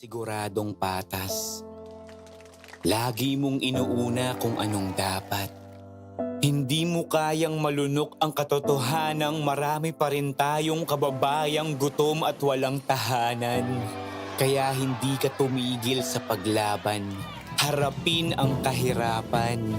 Siguradong patas. Lagi mong inuuna kung anong dapat. Hindi mo kayang malunok ang katotohanang marami pa rin tayong kababayang gutom at walang tahanan. Kaya hindi ka tumigil sa paglaban. Harapin ang kahirapan.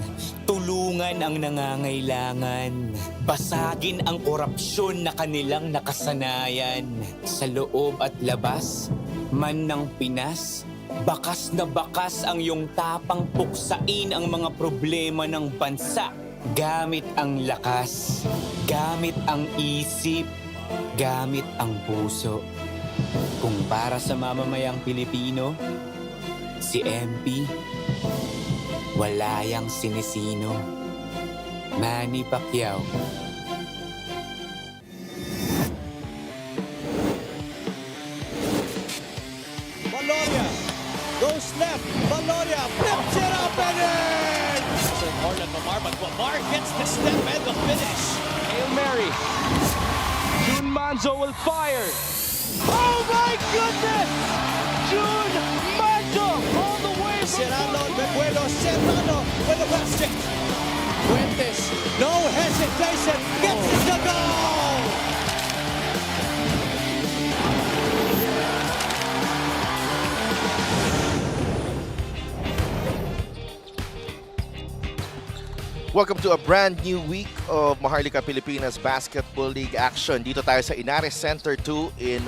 Tulungan ang nangangailangan. Basagin ang korupsyon na kanilang nakasanayan. Sa loob at labas, man ng Pinas, bakas na bakas ang iyong tapang puksain ang mga problema ng bansa. Gamit ang lakas, gamit ang isip, gamit ang puso. Kung para sa mamamayang Pilipino, si MP, wala yang sinisino. Manny Pacquiao. Valoria goes left. Valoria flips it up and in! So hard at Lamar, but Lamar gets the step and the finish. Hail Mary. June Manzo will fire. Oh my goodness! June Manzo all the way from Serrano, Bebuelo, Serrano with the basket. Fuentes, no hesitation, gets the goal! Welcome to a brand new week of Maharlika Pilipinas Basketball League action. Dito tayo sa Inares Center 2 in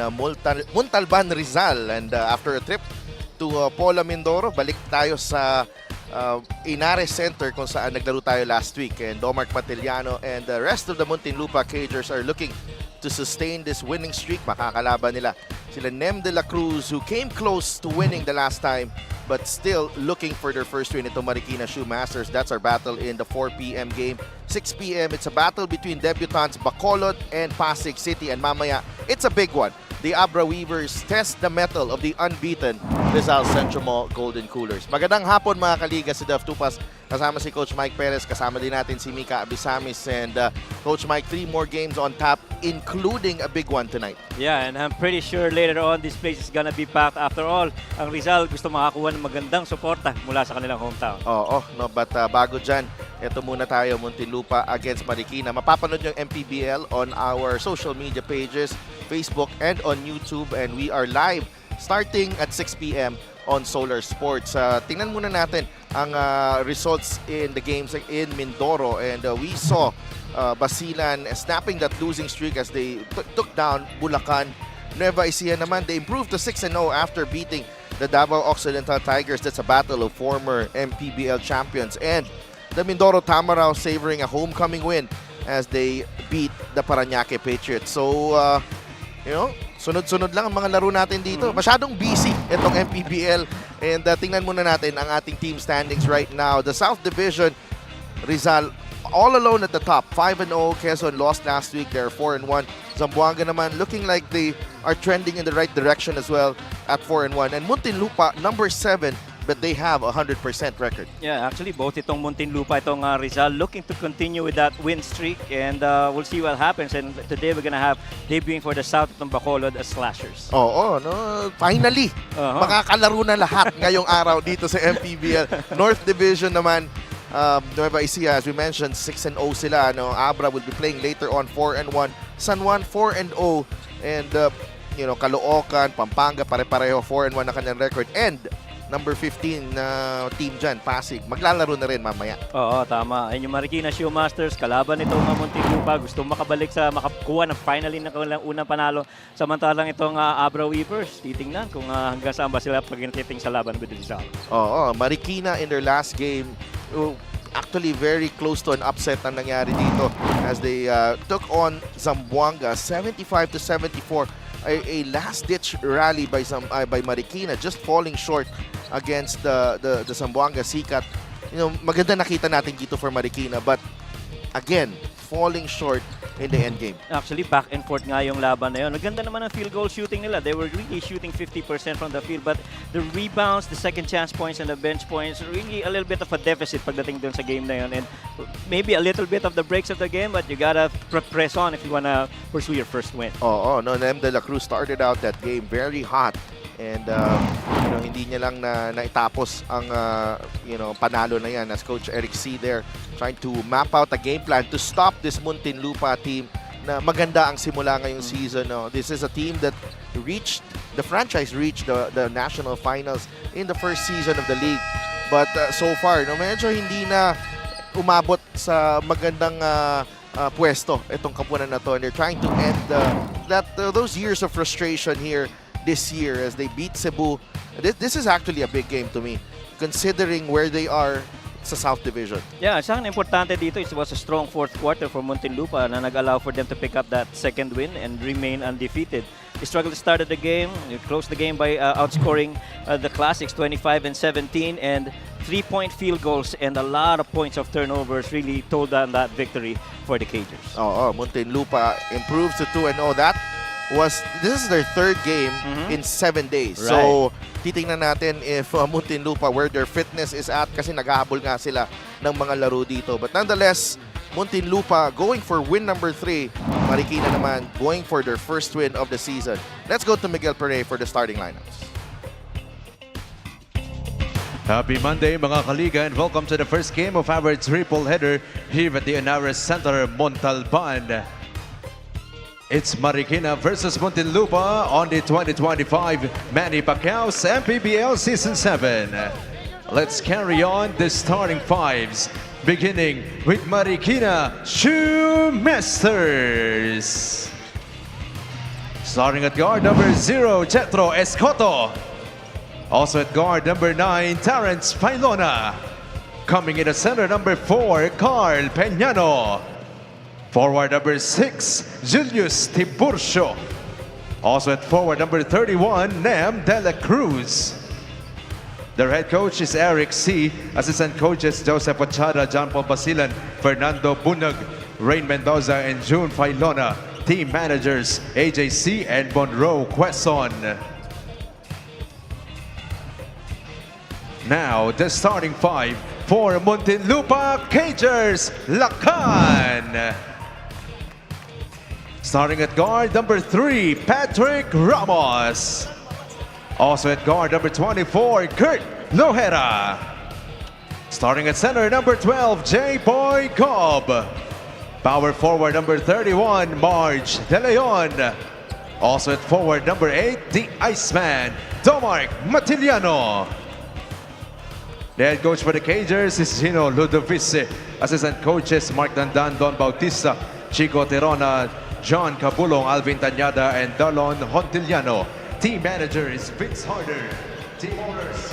Muntalban, Rizal. And after a trip to Pola, Mindoro, balik tayo sa Inares Center kung saan naglaro tayo last week. And Omar Matiliano and the rest of the Muntinlupa Cagers are looking to sustain this winning streak. Makakalaban nila sila Nem de la Cruz, who came close to winning the last time but still looking for their first win ito Marikina Shoe Masters. That's our battle in the 4 p.m. game. 6 p.m. it's a battle between debutants Bacolod and Pasig City, and mamaya it's a big one. The Abra Weavers test the mettle of the unbeaten Rizal Centro Mall Golden Coolers. Magandang hapon mga kaliga, si Dev Tupas, kasama si Coach Mike Perez, kasama din natin si Mika Abisamis, and Coach Mike, 3 more games on tap including a big one tonight. Yeah, and I'm pretty sure later on this place is gonna be packed. After all, ang Rizal gusto makakuha ng magandang suporta mula sa kanilang hometown. Oo, no, but bago dyan, ito muna tayo, Muntinlupa against Marikina. Mapapanood yung MPBL on our social media pages, Facebook and on YouTube, and we are live starting at 6 p.m. on Solar Sports. Tingnan muna natin ang results in the games in Mindoro, and we saw Basilan snapping that losing streak as they took down Bulacan. Nueva Ecija naman, they improved to 6-0 after beating the Davao Occidental Tigers. That's a battle of former MPBL champions. And the Mindoro Tamarao savoring a homecoming win as they beat the Parañaque Patriots. So, you know, sunod-sunod lang ang mga laro natin dito. Masyadong busy itong MPBL. And tingnan muna natin ang ating team standings right now. The South Division, Rizal, all alone at the top. 5-0. Quezon lost last week. They're 4-1. Zamboanga naman looking like they are trending in the right direction as well at 4-1. And Muntinlupa, number 7, but they have a 100% record. Yeah, actually both itong Muntinlupa, itong Rizal looking to continue with that win streak, and we'll see what happens. And today we're gonna have debuting for the South itong Bacolod as Slashers. Oo, no, finally, makakalaro na lahat ngayong araw dito sa MPBL. North Division naman, Nueva Ecija, as we mentioned, 6-0 sila. No? Abra will be playing later on 4-1. San Juan 4-0, and you know, Caloocan, Pampanga pare-pareho 4-1 na kanyang record. And number 15 na team dyan, Pasig, maglalaro na rin mamaya. Oo, tama. Ayun yung Marikina Shoe Masters, kalaban itong Muntinlupa, gusto makabalik sa makakuha ng finally ng kanilang unang panalo. Samantalang itong Abra Weavers, titingnan kung hanggang saan ba sila pagkititing sa laban with Rizal. Oo, Marikina in their last game, actually very close to an upset na nangyari dito as they took on Zamboanga 75-74. A last-ditch rally by Marikina, just falling short against the Zamboanga Sikat. You know, maganda nakita natin dito for Marikina, but again, falling short in the end game. Actually, back and forth nga yung laban na yun. Naganda naman ang field goal shooting nila. They were really shooting 50% from the field, but the rebounds, the second chance points, and the bench points, really a little bit of a deficit pagdating dun sa game na yun. And maybe a little bit of the breaks of the game, but you gotta press on if you wanna pursue your first win. Oo, no, Nem de la Cruz started out that game very hot. And hindi niya lang naitapos ang panalo na yan as Coach Eric C there trying to map out a game plan to stop this Muntinlupa team na maganda ang simula ngayong season. No? This is a team that the franchise reached the national finals in the first season of the league. But so far, medyo hindi na umabot sa magandang pwesto itong kapunan na to. And they're trying to end those years of frustration here this year as they beat Cebu. This is actually a big game to me, considering where they are sa South Division. Yeah, sa akin importante dito, it was a strong fourth quarter for Muntinlupa na nag-allow for them to pick up that second win and remain undefeated. They struggled to start the game. They closed the game by outscoring the Classics 25-17, and 3-point field goals and a lot of points of turnovers really told on that victory for the Cagers. Muntinlupa improves to 2-0. This is their third game in 7 days. Right. So, titingnan natin if Muntinlupa where their fitness is at kasi naghahabol nga sila ng mga laro dito. But nonetheless, Muntinlupa going for win number 3. Marikina naman going for their first win of the season. Let's go to Miguel Pere for the starting lineups. Happy Monday mga kaliga and welcome to the first game of our triple header here at the Inares Center, Montalban. It's Marikina versus Muntinlupa on the 2025 Manny Pacquiao's MPBL Season 7. Let's carry on the starting fives, beginning with Marikina Shoemasters. Starting at guard number 0, Jetro Escoto. Also at guard number 9, Terrence Pailona. Coming in at center number 4, Carl Peñano. Forward number 6, Julius Tiburcio. Also at forward number 31, Nem De La Cruz. Their head coach is Eric C. Assistant coaches Joseph Ochada, John Paul Basilan, Fernando Bunag, Rain Mendoza, and June Pailona. Team managers AJC and Monroe Quezon. Now, the starting five for Muntinlupa Cagers, Lacan. Starting at guard number 3, Patrick Ramos. Also at guard number 24, Kurt Lohera. Starting at center number 12, J. Boy Cobb. Power forward number 31, Marge De Leon. Also at forward number 8, the Iceman, Domark Matiliano. The head coach for the Cagers is Gino Ludovice. Assistant coaches Mark Dandan, Don Bautista, Chico Terona, John Cabulong, Alvin Tanyada, and Dalon Hontiliano. Team manager is Vince Harder. Team owners.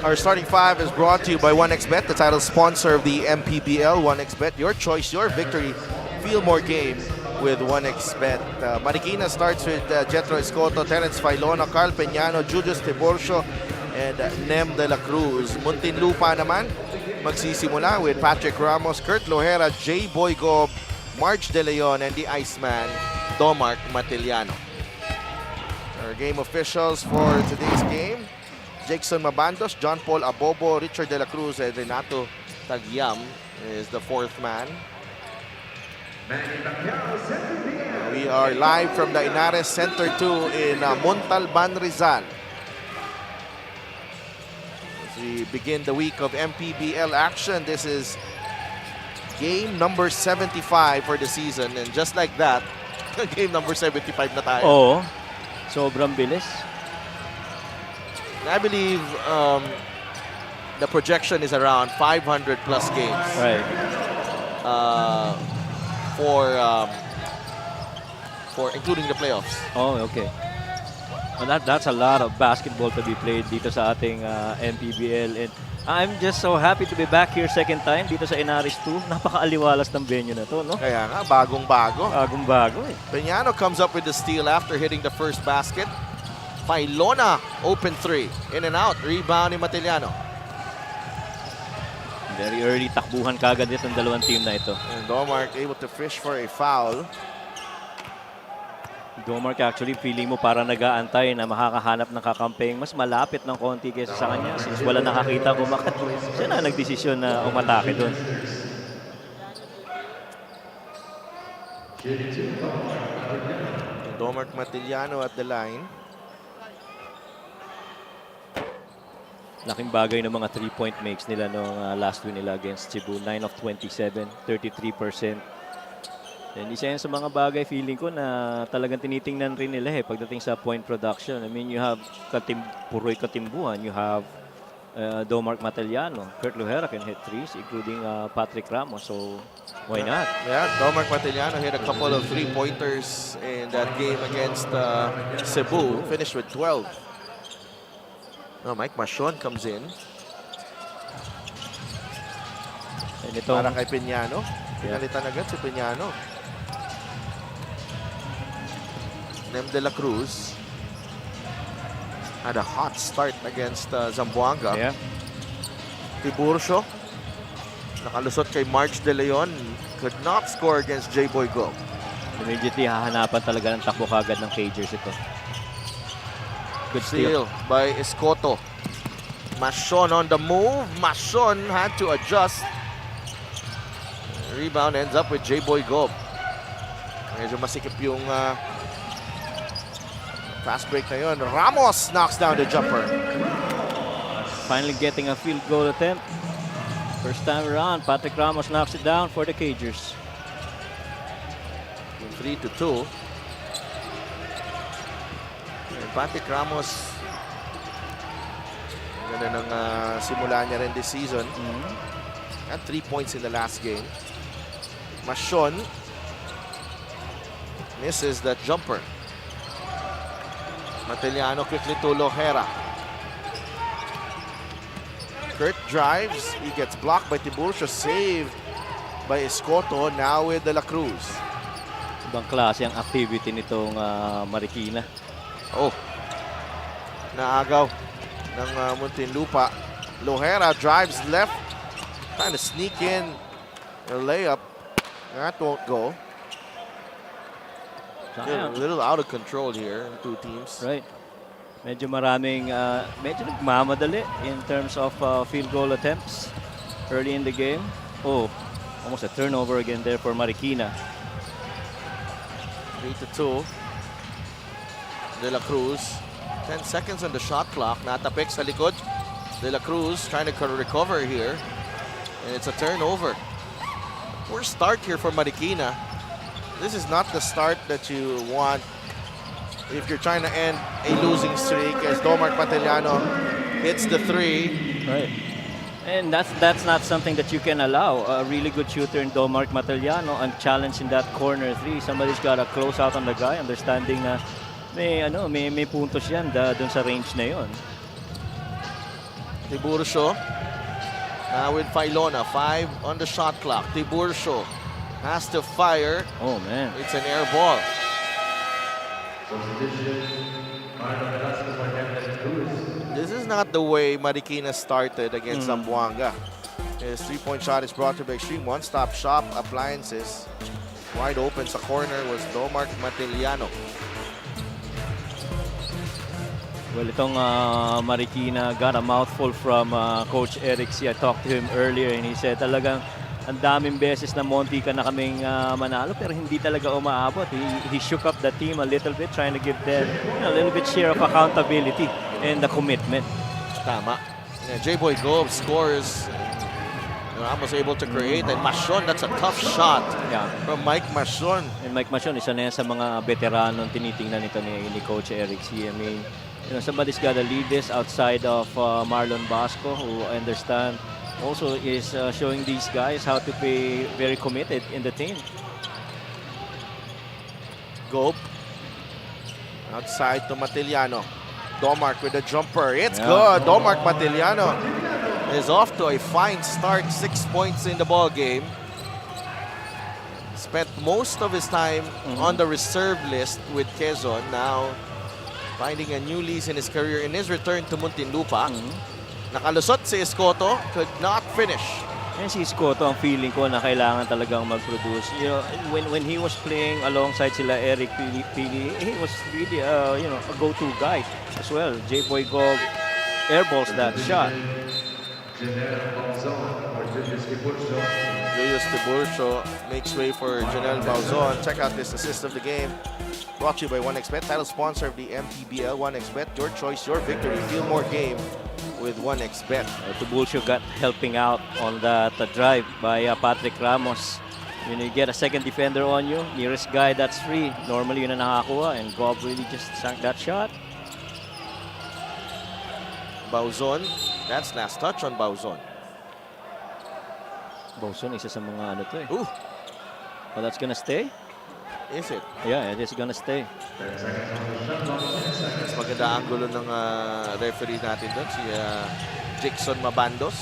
Our starting five is brought to you by 1xBet, the title sponsor of the MPBL. 1xBet, your choice, your victory. Feel more game with 1xBet. Marikina starts with Jetro Escoto, Terence Pailona, Carl Peñano, Julius Tiburcio, and Nem De La Cruz. Muntinlupa naman magsisimula with Patrick Ramos, Kurt Lohera, J. Boy Gob, Marge De Leon, and the Iceman, Domark Matiliano. Our game officials for today's game, Jackson Mabandos, John Paul Abobo, Richard De La Cruz, and Renato Tagyam is the fourth man. We are live from the Inares Center 2 in Montalban, Rizal. As we begin the week of MPBL action, this is game number 75 for the season. And just like that, game number 75 na tayo. Oo. Sobrang bilis. I believe the projection is around 500 plus games. Right. For including the playoffs. Oh, okay. Well, that's a lot of basketball to be played dito sa ating MPBL. And I'm just so happy to be back here second time dito sa Inares 2. Napakaaliwalas ng venue na to, no? Kaya nga, bagong-bago. Bagong-bago eh. Peñano comes up with the steal after hitting the first basket. Pailona, open three. In and out. Rebound ni Matiliano. Very early takbuhan kagad itong dalawang team na ito. And Domark able to fish for a foul. Domark actually feeling mo para nag-aantay na makakahanap ng kakampeng mas malapit ng konti kaysa sa kanya. Since wala nakakita bumakat, siya na nagdesisyon na umatake doon. Domark Matiliano at the line. Laking bagay ng mga 3-point makes nila nung last win nila against Cebu. 9 of 27, 33%. And isa yan sa mga bagay feeling ko na talagang tinitingnan rin nila pagdating sa point production. I mean, you have Puroy Katimbuhan, you have Domark Matellano, Kurt Lujera can hit threes, including Patrick Ramos. So, why not? Yeah, Domark Matellano hit a couple of 3-pointers in that game against Cebu. Finished with 12. Oh, Mike Machon comes in. And itong, Para kay Piñano. Pinalitan agad si Piñano. Nem de la Cruz had a hot start against Zamboanga. yeah. Tiburcio nakalusot kay March De Leon. Could not score against J-Boy Go. Immediately hahanapan talaga ng takbo kagad ng Cagers ito. Good steal. Steal by Escoto. Machon on the move. Machon had to adjust. Rebound ends up with J-Boy Gob. Medyo masikip yung fast break na yun. Ramos knocks down the jumper. Finally getting a field goal attempt. First time around, Patrick Ramos knocks it down for the Cagers. 3-2. And Patrick Ramos, ganda ng simula niya rin this season. Had 3 points in the last game. Machon misses that jumper. Matellano quickly to Lojera. Kurt drives. He gets blocked by Tiburcio. Saved by Escoto. Now with De La Cruz. Ibang klase ang activity nitong Marikina. Oh. Naagaw ng Muntinlupa. Lojera drives left. Trying to sneak in a layup. That won't go. A little out of control here, two teams. Right. Medyo maraming, medyo nagmamadali in terms of field goal attempts early in the game. Oh, almost a turnover again there for Marikina. 3-2. De La Cruz. 10 seconds on the shot clock. Natapik sa likod. De La Cruz trying to recover here. And it's a turnover. Poor start here for Marikina. This is not the start that you want if you're trying to end a losing streak, as Domark Matellano hits the 3. Right. And that's not something that you can allow. A really good shooter in Domark Matellano and challenge in that corner 3. Somebody's got to close out on the guy, understanding na may puntos yan dun sa range na yon. Tiburcio now with Filona. 5 on the shot clock. Tiburcio has to fire. Oh, man. It's an air ball. This is not the way Marikina started against Zamboanga. His 3-point shot is brought to by Extreme One-Stop Shop Appliances. Wide open sa corner was Domark Matellano. Well, itong Marikina got a mouthful from Coach Eric C. I talked to him earlier and he said talagang ang daming beses na Monty ka na kaming manalo pero hindi talaga umaabot. He shook up the team a little bit, trying to give them a little bit share of accountability and the commitment. Tama. Yeah, J-Boy Gove scores. Ramos able to create. And Machon, that's a tough shot from Mike Machon. And Mike Machon, isa na yan sa mga veteranong tinitingnan nito ni Coach Eric C. I mean, somebody's got to lead this outside of Marlon Basco, who I understand also is showing these guys how to be very committed in the team. Gobe. Outside to Matellano. Domark with a jumper. It's good. Domark Matellano is off to a fine start. 6 points in the ball game. Spent most of his time on the reserve list with Quezon. Now finding a new lease in his career in his return to Muntinlupa. Nakalusot si Escoto, could not finish. And si Escoto, ang feeling ko na kailangan talagang mag-produce. You know, when he was playing alongside sila Eric Pili, he was really a go-to guy as well. J-Boy Gog airballs that shot. Julius Tiburcio makes way for Janelle Bauzon. Check out this assist of the game. Brought to you by 1xBet, title sponsor of the MPBL. 1xBet, your choice, your victory. Feel more game with 1xBet. Tubulcio got helping out on that drive by Patrick Ramos. When you get a second defender on you, nearest guy that's free. Normally yun na nakakuha, and Gob really just sank that shot. Bauzon, that's last touch on Bauzon. Bowson, isa sa mga ano to eh. Ooh, Oh, that's gonna stay? is it? Yeah, it is gonna stay. Mas maganda angulo ng referee natin doon, si Jackson Mabandos.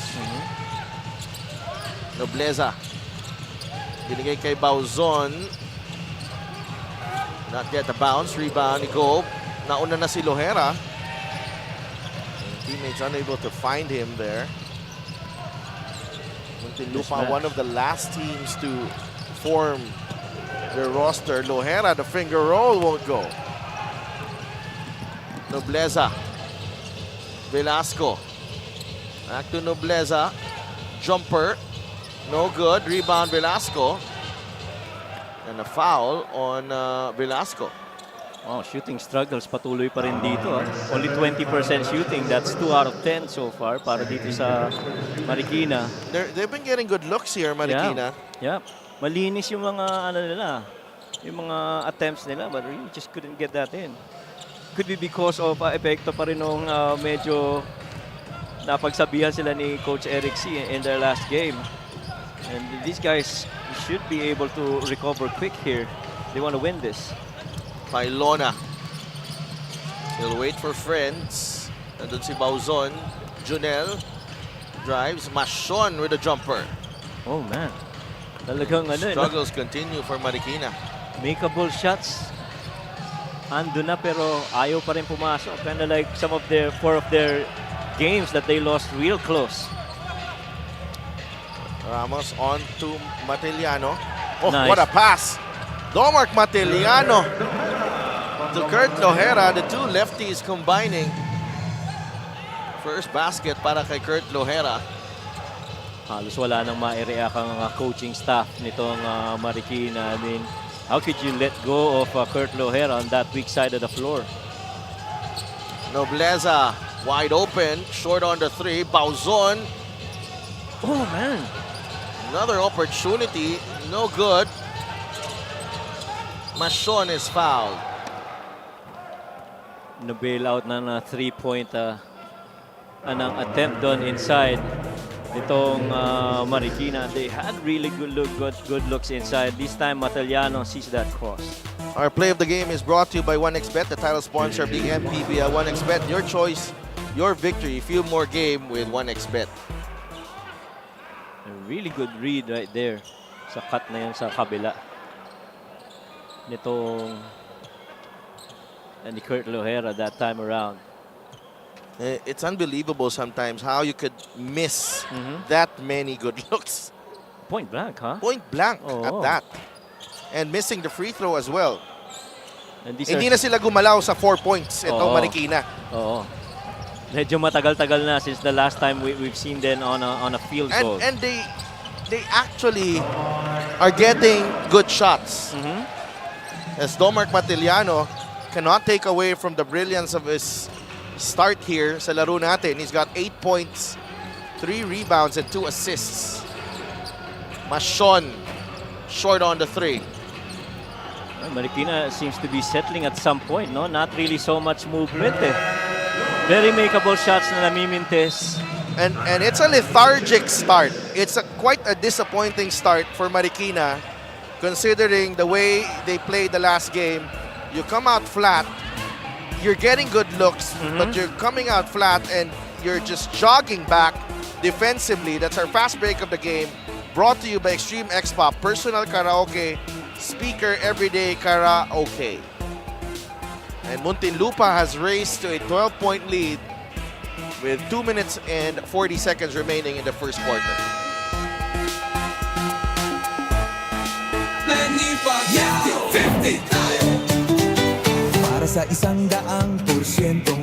Nobleza. Binigay kay Bauzon. Not yet a bounce. Rebound ni Gob. Nauna na si Lohera. Teammates unable to find him there. Muntinlupa, one of the last teams to form their roster. Lohera, the finger roll won't go. Nobleza. Velasco. Back to Nobleza. Jumper. No good. Rebound Velasco. And a foul on Velasco. Oh, shooting struggles patuloy pa rin dito. Only 20% shooting. That's 2 out of 10 so far para dito sa Marikina. They've been getting good looks here, Marikina. Yeah. Malinis yung mga ano nila, yung mga attempts nila, but really just couldn't get that in. Could be because of epekto pa rin nung medyo napagsabihan sila ni Coach Eric C. in their last game. And these guys should be able to recover quick here. They want to win this. Pailona. He'll wait for friends. Nandun si Bauzon. Junel drives. Mashon with a jumper. Oh man. Talagang ano eh. Struggles continue for Marikina. Makeable shots. Ando na pero ayaw pa rin pumasok. Kind of like some of their 4 of their games that they lost real close. Ramos on to Matiliano. Oh, Nice. what a pass. Domark Matiliano to Kurt Lohera. The two lefties combining. First basket para kay Kurt Lohera. Halos wala nang ma-react ang coaching staff nitong Marikina. I mean, how could you let go of Kurt Lohera on that weak side of the floor? Nobleza wide open. Short on the three. Bauzon. Oh man. Another opportunity. No good. Mashon is fouled. Na-bail out na 3-point anang attempt doon inside nitong Marikina. They had really good looks inside. This time Mataliano sees that cross. Our play of the game is brought to you by 1xBet, the title sponsor of the MPBL. 1xBet, your choice, your victory. Feel more game with 1xBet. A really good read right there sa cut na yun sa kabila nitong ni Kurt Lohera that time around. It's unbelievable sometimes how you could miss that many good looks. Point blank, huh? Point blank Oo. at that. And missing the free throw as well. And these Hindi are, na sila gumalaw sa 4 points itong Oo. Marikina. Oo. Medyo matagal-tagal na since the last time we've seen them on a field goal. And they actually are getting good shots. As Domark Matiliano cannot take away from the brilliance of his start here sa laro natin. He's got 8 points, 3 rebounds, and 2 assists. Mashon, short on the 3. Marikina seems to be settling at some point, no? Not really so much movement eh. Very makeable shots na namimintes. And it's a lethargic start. It's quite a disappointing start for Marikina, considering the way they played the last game. You come out flat, you're getting good looks, but you're coming out flat and you're just jogging back defensively. That's our fast break of the game, brought to you by Extreme X Pop, personal karaoke, speaker everyday karaoke. And Muntinlupa has raced to a 12-point lead with 2 minutes and 40 seconds remaining in the first quarter. Para sa 100%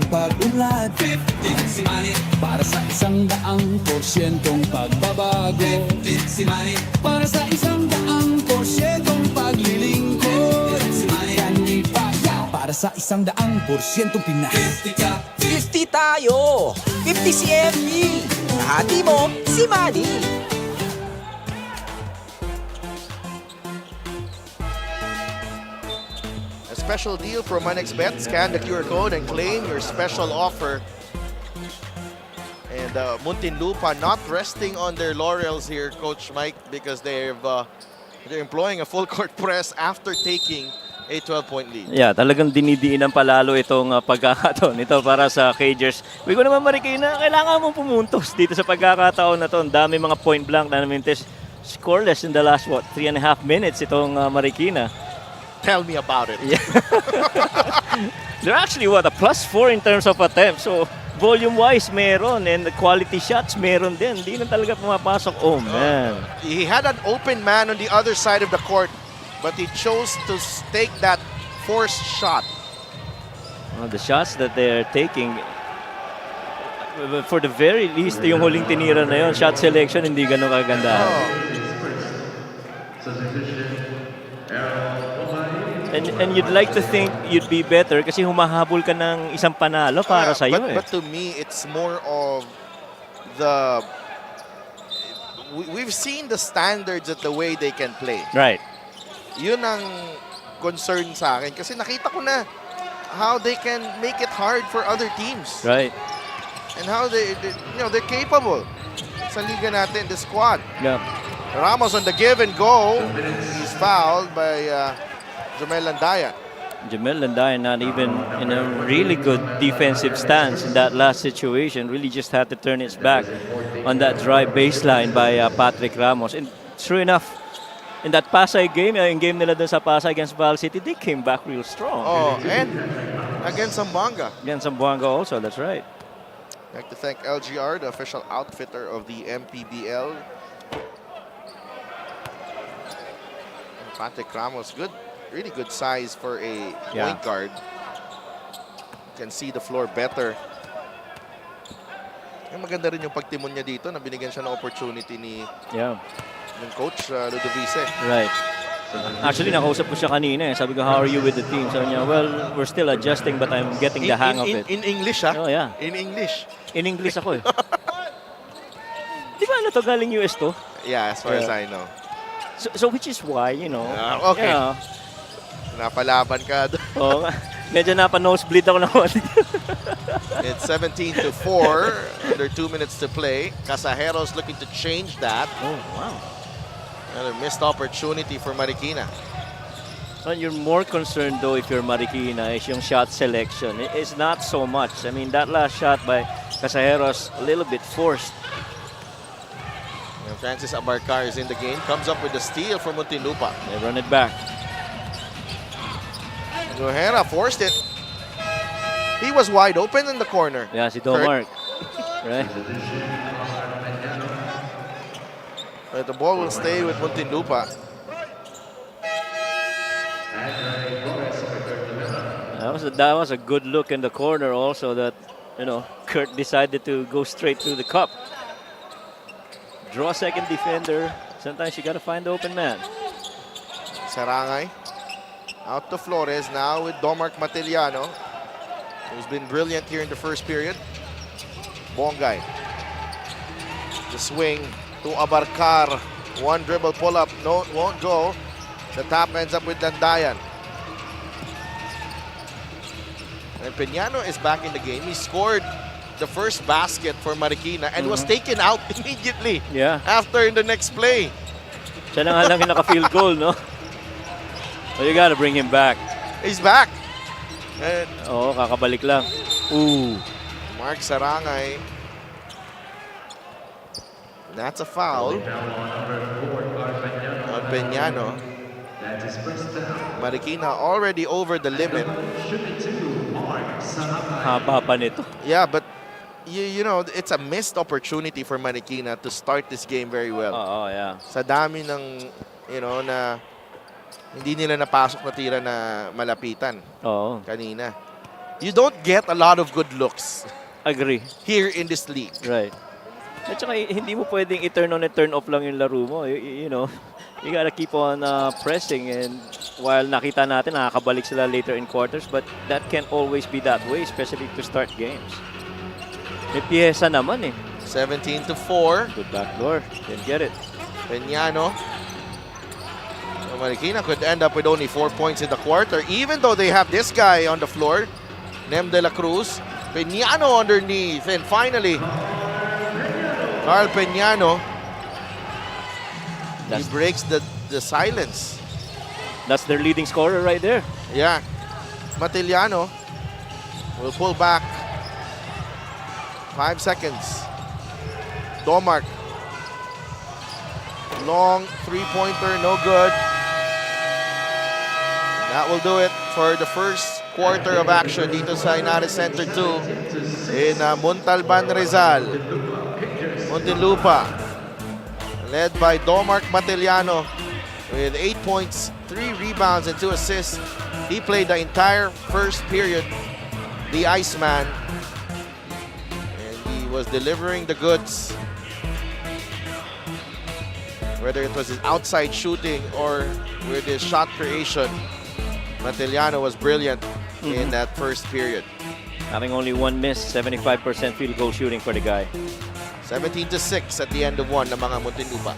pag-unlad, 50 si Manny. Para sa 100% pagbabago, 50 si Manny. Para sa 100% paglilingkod, 50 si Manny. Para para sa 100% Pinas. 50 tayo! 50 si MP! Hati mo, si Manny! A special deal from MonexBet. Scan the QR code and claim your special offer. And Muntinlupa not resting on their laurels here, Coach Mike, because they're employing a full court press after taking a 12-point lead. Yeah, talagang dinidiinan palalo itong pagkakataon nito para sa Cagers. Uy ko naman Marikina, kailangan mong pumuntos dito sa pagkakataon na to. Ang dami mga point blank na namintes. Scoreless in the last, 3.5 minutes itong Marikina. Tell me about it. Yeah. They're actually, a +4 in terms of attempts. So, volume-wise, meron. And the quality shots, meron din. Hindi na talaga pumapasok. Oh, man. He had an open man on the other side of the court, but he chose to take that forced shot. The shots that they're taking, for the very least, yung huling tinira na yun, shot selection, hindi ganun kaganda. And you'd like to think you'd be better kasi humahabol ka ng isang panalo para sa iyo. But to me, it's more of the... We've seen the standards at the way they can play. Right. Yun ang concern sa akin kasi nakita ko na how they can make it hard for other teams. Right. And how they're capable. Sa liga natin, the squad. Yeah. Ramos on the give and go. He's fouled by Jomel Landayan. Jamel Landayan not even in a really good defensive stance in that last situation. Really just had to turn its back on that dry baseline by Patrick Ramos. And true enough, in that Pasay game, yung game nila dun sa Pasay against Val City, they came back real strong. Oh, and against Zamboanga. Against Zamboanga also, that's right. I'd like to thank LGR, the official outfitter of the MPBL. Patrick Ramos, really good size for a point guard. Can see the floor better. Yung maganda rin yung pagtimon niya dito na binigyan siya ng opportunity ng coach Ludovice. Right. Actually, nakausap ko siya kanina. Sabi ko, how are you with the team? Sabi niya, well, we're still adjusting but I'm getting the hang of it. In English, ha? Oh, yeah. In English. In English ako eh. Di ba ano to, galing US to? Yeah, as far as I know. So which is why, Okay. Napalaban ka doon. Oo nga. Medyo napa-nosebleed ako naman. It's 17-4. Under 2 minutes to play. Casajeros looking to change that. Oh, wow. Another missed opportunity for Marikina. Well, you're more concerned though if you're Marikina is yung shot selection. It's not so much. I mean, that last shot by Casajeros, a little bit forced. And Francis Abarcar is in the game. Comes up with the steal for Muntinlupa. They run it back. Nohera forced it. He was wide open in the corner. Yeah, si Domark. Right? But the ball will stay with Muntinlupa. That was a good look in the corner also that, Kurt decided to go straight through the cup. Draw second defender. Sometimes you got to find the open man. Sarangay. Out to Flores now with Domark Matiliano, who's been brilliant here in the first period. Bongay. The swing to Abarcar. One dribble pull-up. No, won't go. The tap ends up with Landayan. And Peñano is back in the game. He scored the first basket for Marikina and was taken out immediately after in the next play. Siya na nga lang yung naka-field goal, no? So you gotta bring him back. He's back. And kakabalik lang. Ooh. Mark Sarangay. That's a foul on Peñano. Marikina already over the limit. Haba pa nito. Yeah, but it's a missed opportunity for Marikina to start this game very well. Yeah. Sa dami ng, na hindi nila napasok na tira na malapitan kanina. You don't get a lot of good looks. Agree. Here in this league. Right. At saka hindi mo pwedeng i-turn on and turn off lang yung laro mo. You gotta keep on pressing and while nakita natin nakakabalik sila later in quarters, but that can always be that way, especially to start games. May piyesa naman eh. 17-4. Good backdoor. Didn't get it. Peñano. So Marikina could end up with only 4 points in the quarter, even though they have this guy on the floor, Nem de la Cruz. Peñano underneath, and finally, Carl Peñano, he breaks the silence. That's their leading scorer right there. Yeah. Matiliano will pull back. 5 seconds. Domark. Long three-pointer, no good. That will do it for the first quarter of action dito sa Inares Center 2 in Montalban, Rizal. Muntinlupa, led by Domark Matiliano with 8 points, 3 rebounds, and 2 assists. He played the entire first period, the Iceman, and he was delivering the goods. Whether it was his outside shooting or with his shot creation, Matiliano was brilliant in that first period. Having only one miss, 75% field goal shooting for the guy. 17-6 at the end of one ng mga Muntinlupa.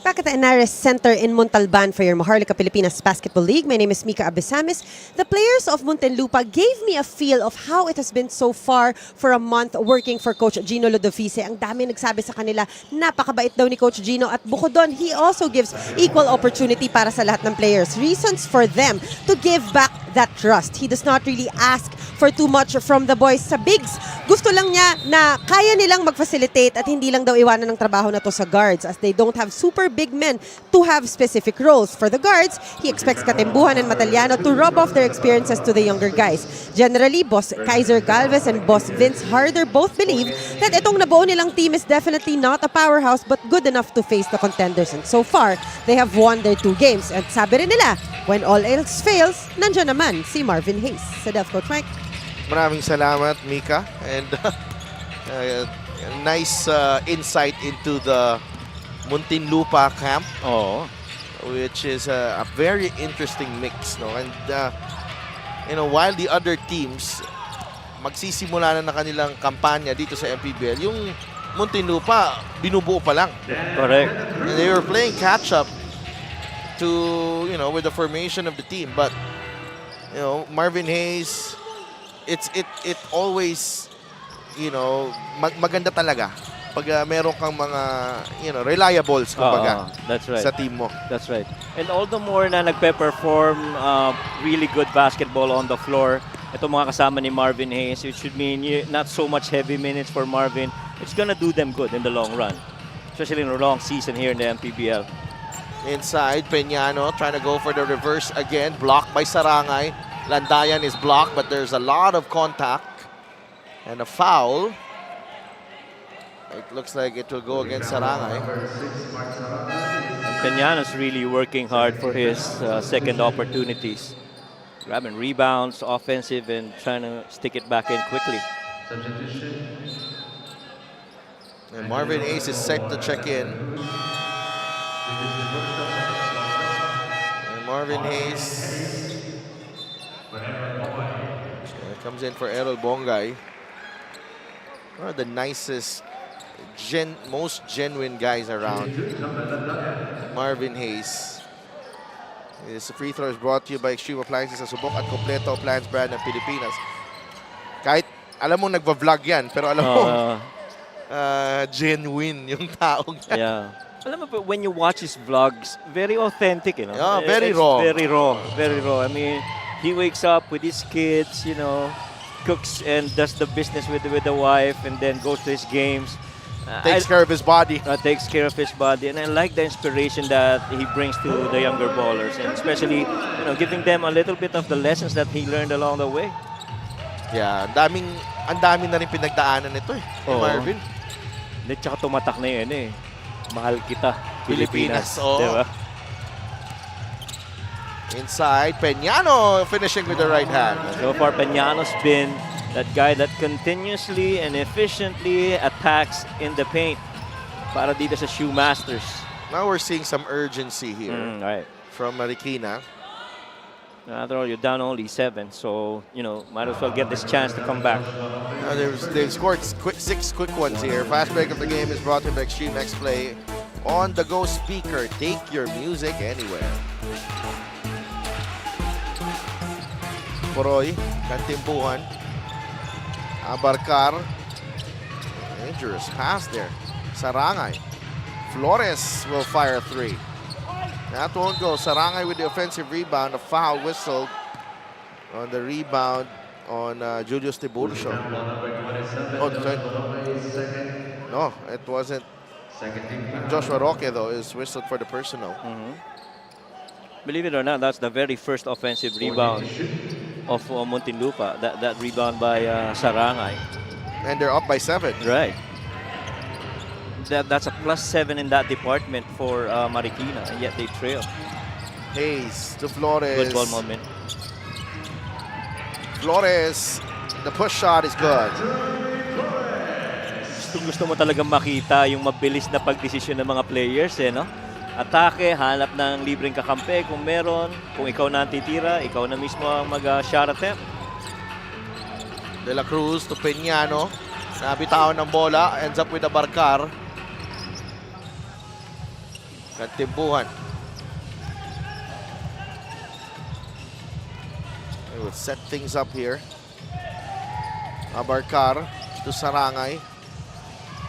Back at the Inares Center in Montalban for your Maharlika Pilipinas Basketball League. My name is Mika Abesamis. The players of Muntinlupa gave me a feel of how it has been so far for a month working for Coach Gino Lodovice. Ang dami nagsabi sa kanila, napakabait daw ni Coach Gino, at bukod doon, he also gives equal opportunity para sa lahat ng players. Reasons for them to give back that trust. He does not really ask for too much from the boys sa bigs. Gusto lang niya na kaya nilang mag-facilitate at hindi lang daw iwanan ng trabaho na to sa guards, as they don't have super big men to have specific roles. For the guards, he expects Katembuhan and Mataliano to rub off their experiences to the younger guys. Generally, Boss Kaiser Galvez and Boss Vince Harder both believe that itong nabuo nilang team is definitely not a powerhouse but good enough to face the contenders. And so far, they have won their 2 games. At sabi rin nila, when all else fails, nandiyan naman si Marvin Hayes. Sa Delf Coach Mike. Maraming salamat, Mika. And nice insight into the Muntinlupa camp. Oh. Which is a very interesting mix, no? And you know, while the other teams magsisimula na kanilang kampanya dito sa MPBL, yung Muntinlupa binubuo pa lang. Correct. And they were playing catch up to, you know, with the formation of the team. But you know, Marvin Hayes, it always, you know, maganda talaga pag meron kang mga, you know, reliables kumbaga that's right. sa team mo. That's right. And all the more na nagpe-perform really good basketball on the floor, ito mga kasama ni Marvin Hayes, it should mean not so much heavy minutes for Marvin. It's gonna do them good in the long run, especially in a long season here in the MPBL. Inside, Peñano trying to go for the reverse again, blocked by Sarangay. Landayan is blocked, but there's a lot of contact and a foul. It looks like it will go against Sarangay. Peñano's really working hard for his second opportunities. Grabbing rebounds, offensive, and trying to stick it back in quickly. And Marvin Hayes is set to check in. And Marvin Hayes comes in for Errol Bongay. One of the nicest, most genuine guys around. Marvin Hayes. This free throw is brought to you by Extreme Appliances sa subok at kompleto appliance brand ng Pilipinas. Kahit alam mo nagva-vlog yan, pero alam mo genuine yung taong yan. Yeah. Alam mo, when you watch his vlogs, very authentic, you know. Yeah, very It's raw. Very raw. Very raw. I mean, he wakes up with his kids, you know, cooks and does the business with the wife, and then goes to his games. Takes care of his body. Takes care of his body, and I like the inspiration that he brings to the younger ballers, and especially, you know, giving them a little bit of the lessons that he learned along the way. Yeah, ang dami na rin pinagdaanan nito eh. Oo. Marvin. At saka tumatak na yun eh. Mahal kita, Pilipinas. oo. Diba? Inside, Peñano finishing with the right hand. So far, Peñano's been that guy that continuously and efficiently attacks in the paint para dito sa Shoe Masters. Now we're seeing some urgency here Right. from Marikina. After all, you're down only 7, so, you know, might as well get this chance to come back. They've scored 6 quick ones here. Fast break of the game is brought to you by Extreme X Play. On the go speaker, take your music anywhere. Poroy, Kantimbuhan. Abarcar. Dangerous pass there. Sarangay. Flores will fire 3. That won't go. Sarangay with the offensive rebound. A foul whistle on the rebound on Julius Tiburcio. Oh, no, it wasn't. Joshua Roque, though, is whistled for the personal. Believe it or not, that's the very first offensive rebound of Muntinlupa. That rebound by Sarangay. And they're up by 7. Right. That's a +7 in that department for Marikina, and yet they trail. Hayes to Flores. Good ball moment. Flores, the push shot is good. Gusto mo talagang makita yung mabilis na pagdesisyon ng mga players, eh, no? Atake, hanap ng libreng kakampi kung meron. Kung ikaw na ang titira, ikaw na mismo ang mag-shot attempt. De La Cruz to Peñano. Nabitawan ng bola, ends up with a Barcar. Kantimbuhan. They will set things up here. Abarcar to Sarangay.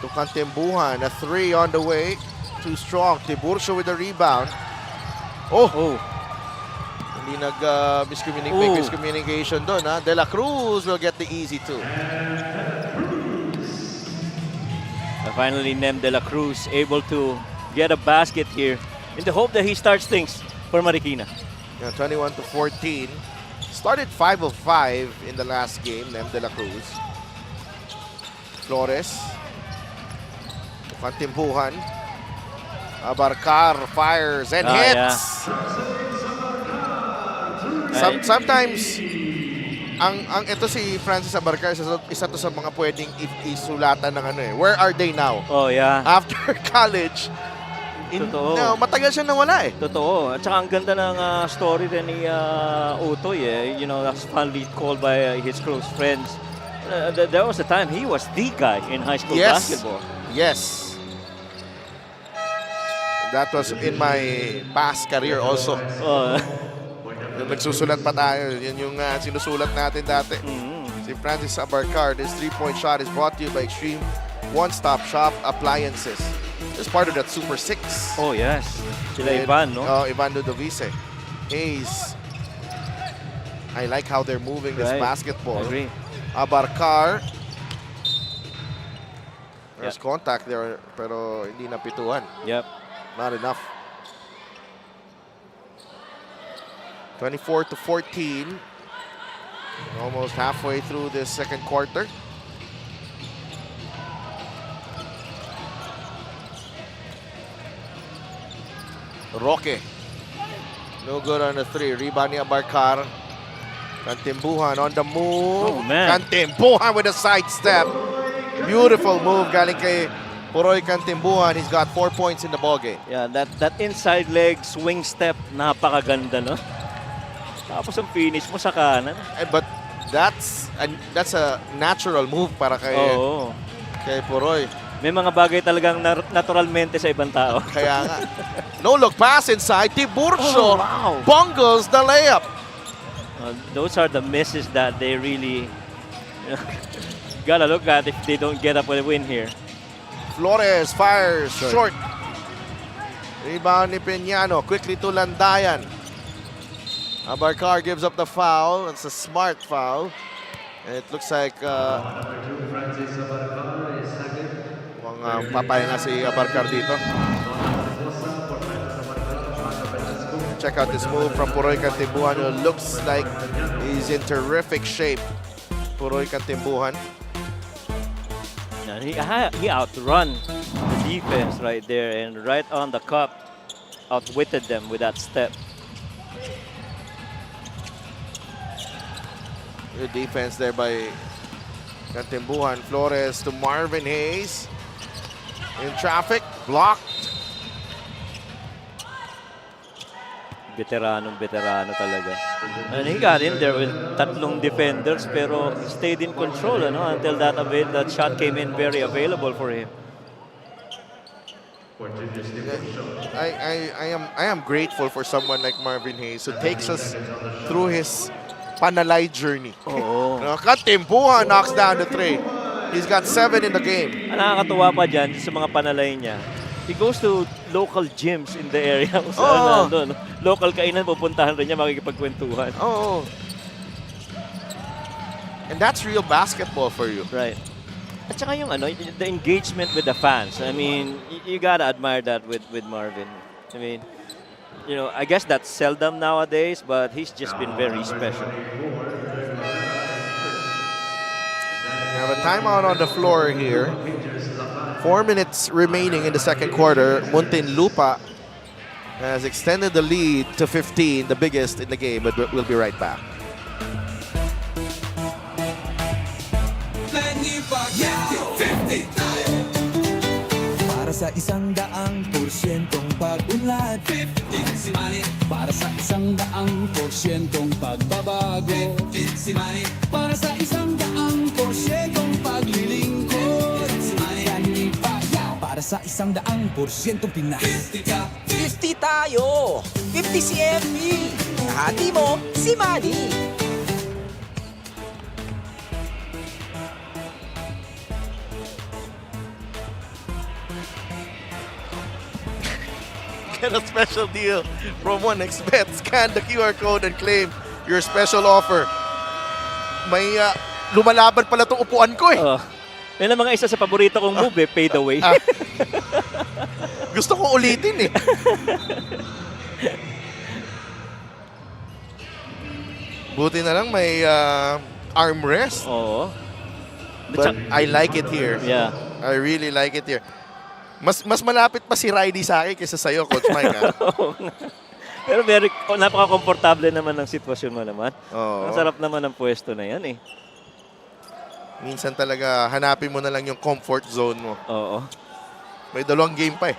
To Kantimbuhan. A 3 on the way. Too strong. Tiburcio with the rebound. Oh! Hindi miscommunication doon. De La Cruz will get the easy 2. Finally, Nem De La Cruz able to get a basket here in the hope that he starts things for Marikina. 21-14. Started 5 of 5 in the last game, Nem De La Cruz. Flores. Kantimbuhan. Abarcar fires and hits. Yeah. Sometimes, ito si Francis Abarcar, isa to sa mga pwedeng isulatan ng ano eh. Where are they now? Oh, yeah. After college, Totoo. no, matagal siya nawala eh. Totoo. At saka ang ganda ng story rin ni Utoy, eh. You know, that's fondly called by his close friends. There was a time he was the guy in high school basketball. Yes. That was in my past career also. Yung nagsusulat pa tayo, yun yung sinusulat natin dati. Si Francis Abarcar, this 3-point shot is brought to you by Extreme One-Stop Shop Appliances. It's part of that Super 6. Oh, yes. Sila Ivan, no? Ivan Ludovice. Hayes. I like how they're moving this basketball. I agree. Abarcar. There's contact there, pero hindi napituhan. Yep. Not enough. 24-14. Almost halfway through this second quarter. Roque. No good on the 3. Rebound ni Abarcar. Kantimbuhan on the move. Oh, man. Kantimbuhan with a sidestep. Beautiful move galing kay Poroy Kantimbuhan. He's got 4 points in the ballgame. Yeah, that inside leg swing step, napakaganda, no? Tapos ang finish mo sa kanan. But that's a natural move para kay Poroy. May mga bagay talagang naturalmente sa ibang tao. Kaya nga. No look pass inside. Tiburcio Oh, wow. bungles the layup. Those are the misses that they really gotta look at if they don't get up with a win here. Flores fires short. Rebound ni Peñano. Quickly to Landayan. Abarcar gives up the foul. It's a smart foul. And it looks like mukhang papahinga si Abarcar dito. Check out this move from Puroy Cantimbuhan, who looks like he's in terrific shape. Puroy Cantimbuhan. And he outrun the defense right there and right on the cup, outwitted them with that step. Good defense there by Cantimbuhan. Flores to Marvin Hayes. In traffic, blocked. Veterano talaga. And he got in there with tatlong defenders pero he stayed in control until that shot came in very available for him. I am grateful for someone like Marvin Hayes who takes us through his panalay journey. Oo. Cantimbuhan knocks down the three. He's got 7 in the game. Ang nakakatuwa pa dyan sa mga panalay niya, he goes to local gyms in the area. Kung saan nandun. Local kainan, pupuntahan rin niya, makikipagkwentuhan. Oh. And that's real basketball for you. Right. At saka yung the engagement with the fans. I mean, you gotta admire that with Marvin. I mean, I guess that's seldom nowadays, but he's just been very special. We have a timeout on the floor here. 4 minutes remaining in the second quarter. Muntinlupa has extended the lead to 15, the biggest in the game, but we'll be right back. Para sa 100%'ong pag-unlad, 50 si Manny. Para sa 100%'ong pagbabago, 50 si Manny. Para sa 100%'ong paglilingkod, 50 si Manny. Para sa 100%'ong Pinas, 50 tayo! 50 si MB! Kahati mo, si Manny! Get a special deal from 1xBet. Scan the QR code and claim your special offer. May lumalaban pala itong upuan ko eh. Yan ang mga isa sa paborito kong move fade away. Gusto ko ulitin eh. Buti na lang may armrest. Oo. But I like it here. Yeah. I really like it here. Mas malapit pa si Riley sa akin kaysa sa'yo, Coach Mike. Pero napaka-komportable naman ng sitwasyon mo naman. Oo. Ang sarap naman ng pwesto na yan eh. Minsan talaga hanapin mo na lang yung comfort zone mo. Oo. May 2 game pa eh.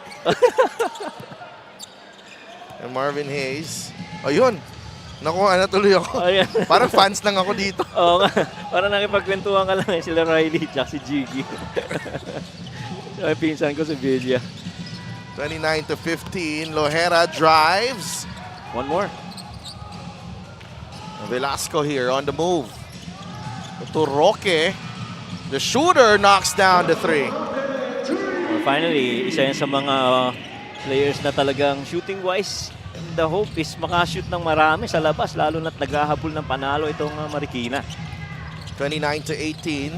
And Marvin Hayes. Ayun. Nakuha na tuloy ako. Ayan. Parang fans lang ako dito. Oo nga. Parang nakipagkwentuhan ka lang eh. Sila Riley at si Jiggy. Ay, pinsan ko si Villa. 29-15. Lohera drives. One more. Velasco here on the move. To Roque. The shooter knocks down the 3. Well, finally, isa yan sa mga players na talagang shooting-wise. The hope is makashoot ng marami sa labas, lalo na't naghahabol ng panalo itong Marikina. 29-18.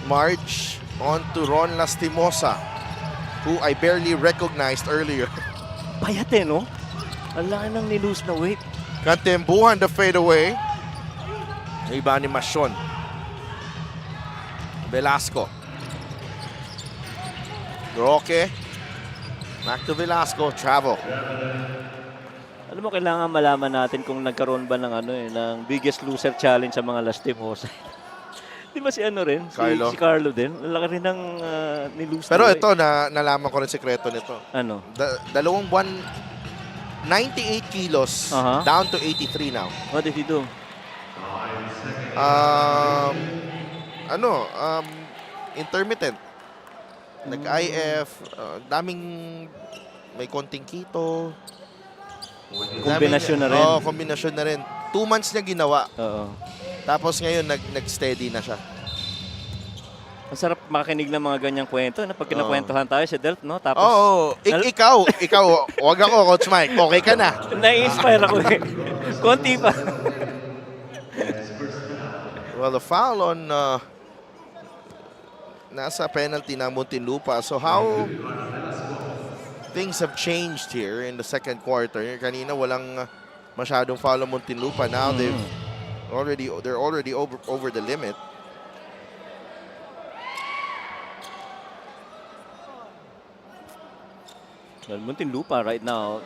March on to Ron Lastimosa, who I barely recognized earlier. Payat eh, no? Ang laki ng nilose na weight. Cantimbuhan the fadeaway. Iba ni Masion. Velasco. Roque. Back to Velasco. Travel. Alam mo, kailangan malaman natin kung nagkaroon ba ng ng biggest loser challenge sa mga Lastimosa. Di ba si rin? Carlo. Si Carlo din. Ang laki rin ng nilose Pero na ito, nalaman ko rin sikreto nito. Ano? 2 buwan, 98 kilos, down to 83 now. What did he do? intermittent. Nag-IF, daming may konting keto. Kombinasyon na rin. Oo, kombinasyon na rin. 2 months niya ginawa. Oo. Tapos ngayon, nag-steady na siya. Ang sarap makinig ng mga ganyang kwento na pag kinakwentuhan tayo sa Delft, no? Tapos, Oo. Ikaw, wag ako, Coach Mike. Okay ka na. na-inspire ako eh. Konti pa. Well, the foul on nasa penalty na Muntinlupa. So how things have changed here in the second quarter. Kanina walang masyadong foul on Muntinlupa. Now they're already over the limit. Well, Muntinlupa right now,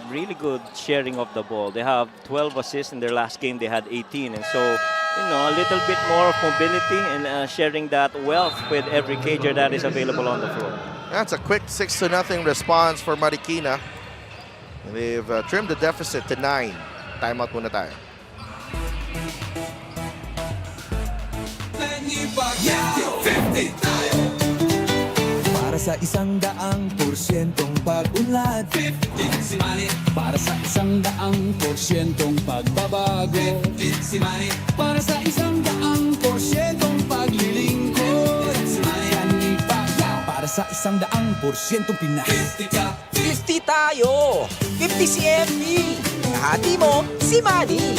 really good sharing of the ball. They have 12 assists in their last game. They had 18. And so, a little bit more of mobility and sharing that wealth with every cager that is available on the floor. That's a quick 6-0 response for Marikina. They've trimmed the deficit to 9. Timeout muna tayo. Para sa 100%'ong pag-unlad 15 si Manny. Para sa 100%'ong pagbabago 15 si Manny. Para sa 100%'ong paglilingkod 15 si Manny. Para sa 100%'ong Pinas 50 tayo! 50 si MV! Hati mo, si Manny!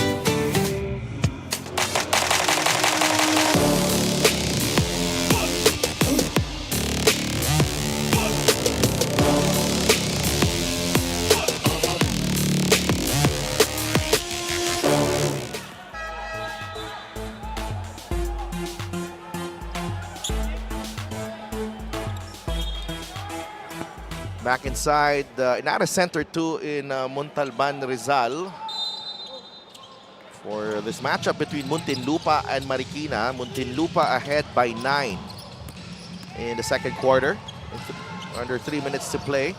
Back inside, Inara Center 2 in Montalban, Rizal. For this matchup between Muntinlupa and Marikina. Muntinlupa ahead by 9 in the second quarter. Under 3 minutes to play.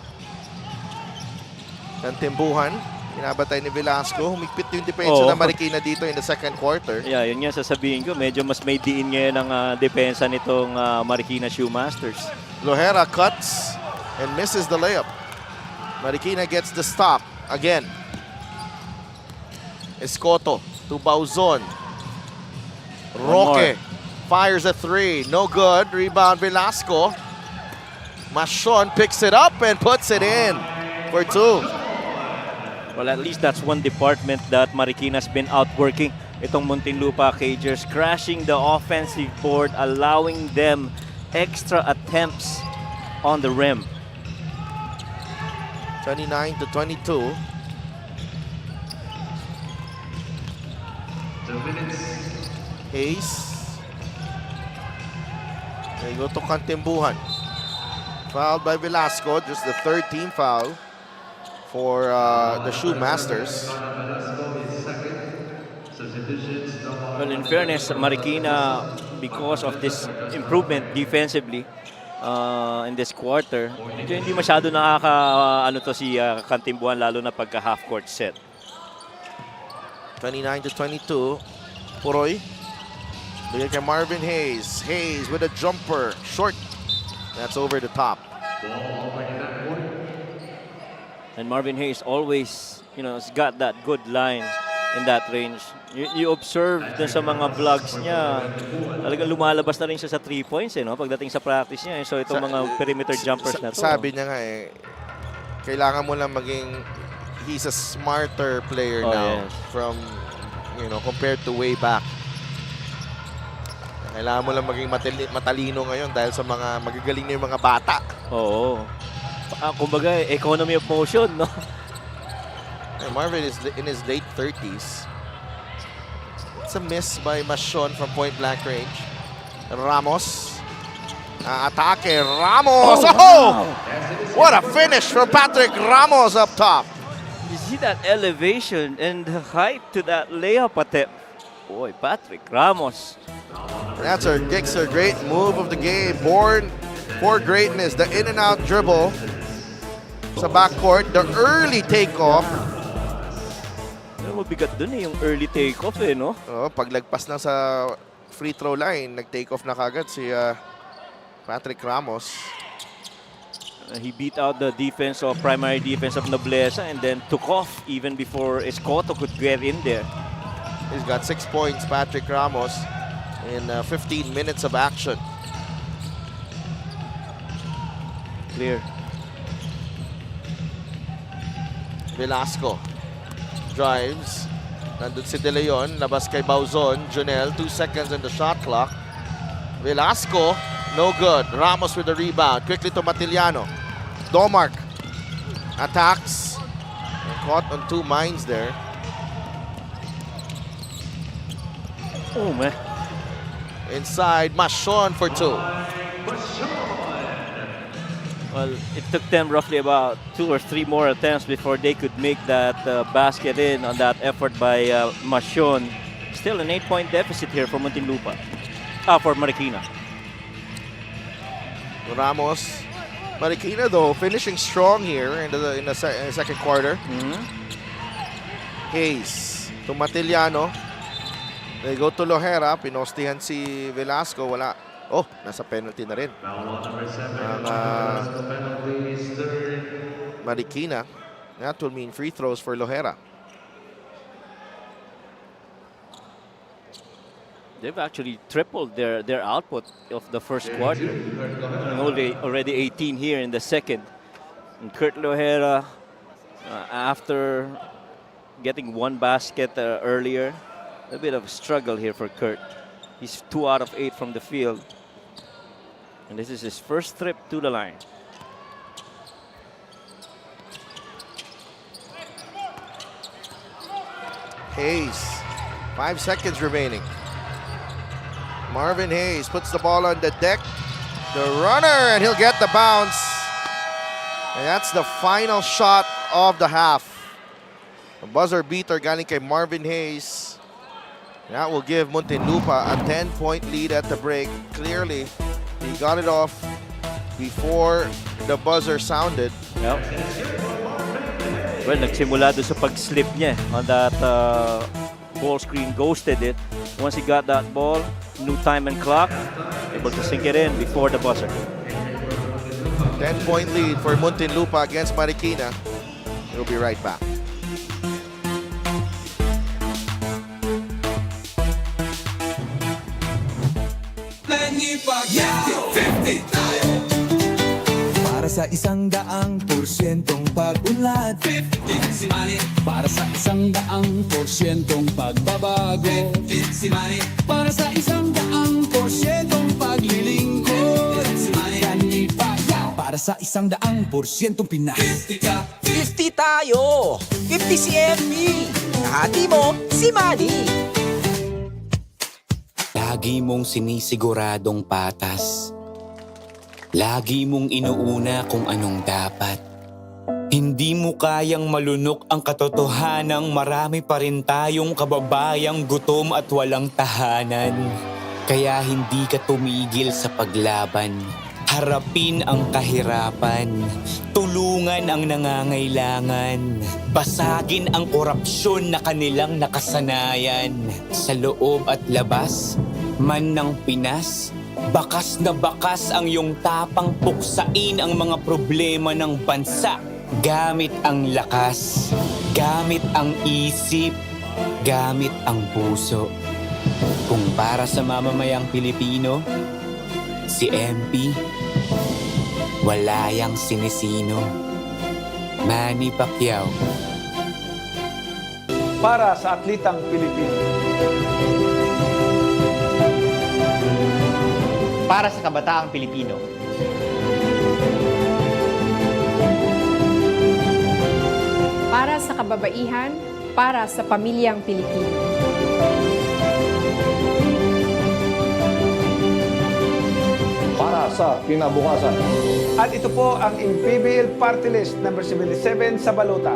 Kantimbuhan, inabatay ni Velasco. Humigpit yung depensa ng Marikina dito in the second quarter. Yeah, yun nga sasabihin ko. Medyo mas may diin ngayon ang depensa nitong Marikina Shoemasters. Lohera cuts and misses the layup. Marikina gets the stop again. Escoto to Bauzon. Roque fires a 3. No good. Rebound Velasco. Machon picks it up and puts it in for 2. Well, at least that's one department that Marikina's been outworking. Itong Muntinlupa Cagers, crashing the offensive board, allowing them extra attempts on the rim. 29-22. Hayes. They go to Kantimbuhan. Fouled by Velasco, just the third team foul for the Shoemasters. Well, in fairness, Marikina, because of this improvement defensively in this quarter, hindi masyado si Kantimbuhan, lalo na pagka half-court set. 29-22. Puroy. Bigay kay Marvin Hayes. Hayes with a jumper. Short. That's over the top. And Marvin Hayes always, has got that good line in that range. You observe dun sa mga vlogs niya, talagang lumalabas na rin siya sa 3 points pagdating sa practice niya. So itong mga perimeter jumpers na to. Sabi niya nga kailangan mo lang maging, he's a smarter player now from, compared to way back. Kailangan mo lang maging matalino ngayon dahil sa mga magagaling na yung mga bata. Oo. Kumbaga, economy of motion, no? Marvin is in his late 30s. It's a miss by Machon from point-blank range. Ramos. Atake. Ramos! Oh! What a finish from Patrick Ramos up top. You see that elevation and the height to that layup attempt. Boy, Patrick Ramos. That's our Dixer, great move of the game. Born for greatness. The in-and-out dribble sa backcourt. The early takeoff. Mabigat dun yung early takeoff paglagpas lang sa free throw line, nag-takeoff na kagad si Patrick Ramos. He beat out the defense of primary defense of Nobleza and then took off even before Escoto could get in there. He's got 6 points, Patrick Ramos, in 15 minutes of action. Clear. Velasco drives. Nandun si De Leon, labas kay Bauzon. Junel, 2 seconds in the shot clock. Velasco, no good. Ramos with the rebound. Quickly to Matiliano. Domark attacks. And caught on 2 mines there. Oh, man. Inside, Machon for 2. Well, it took them roughly about 2 or 3 more attempts before they could make that basket in on that effort by Machon. Still an 8-point deficit here for Muntinlupa. For Marikina. Ramos. Marikina, though, finishing strong here in the second quarter. Hayes to Matiliano. They go to Lohera. Pinostihan si Velasco. Wala. Oh, nasa penalty na rin. Ang Marikina. That will mean free throws for Lohera. They've actually tripled their output of the first quarter. And already 18 here in the second. And Kurt Lohera, after getting 1 basket earlier, a bit of a struggle here for Kurt. He's 2 out of 8 from the field. And this is his first trip to the line. Hayes, 5 seconds remaining. Marvin Hayes puts the ball on the deck. The runner, and he'll get the bounce. And that's the final shot of the half. A buzzer beater galing kay Marvin Hayes. That will give Muntinlupa a 10-point lead at the break. Clearly, he got it off before the buzzer sounded. Yep. Well, nagsimula doon sa pag-slip niya on that ball screen, ghosted it. Once he got that ball, new time and clock, able to sink it in before the buzzer. 10-point lead for Muntinlupa against Marikina. We'll be right back. Para sa 100% pag-unlad 15 si Manny. Para sa 100% pagbabago 15 si Manny. Para sa 100% paglilingkod 15 si Manny. Para sa 100% Pinas 50 tayo! 50 si MP! Kahati mo, si Manny! Lagi mong sinisiguradong patas. Lagi mong inuuna kung anong dapat. Hindi mo kayang malunok ang katotohanang marami pa rin tayong kababayang gutom at walang tahanan. Kaya hindi ka tumigil sa paglaban. Harapin ang kahirapan. Tulungan ang nangangailangan. Basagin ang korupsyon na kanilang nakasanayan. Sa loob at labas, man ng Pinas, bakas na bakas ang iyong tapang puksain ang mga problema ng bansa. Gamit ang lakas, gamit ang isip, gamit ang puso. Kung para sa mamamayang Pilipino, si MP, wala yang sinisino. Manny Pacquiao. Para sa atlitang Pilipino. Para sa kabataang Pilipino. Para sa kababaihan, para sa pamilyang Pilipino. Para sa kinabukasan. At ito po ang MPBL Party List number 77 sa balota.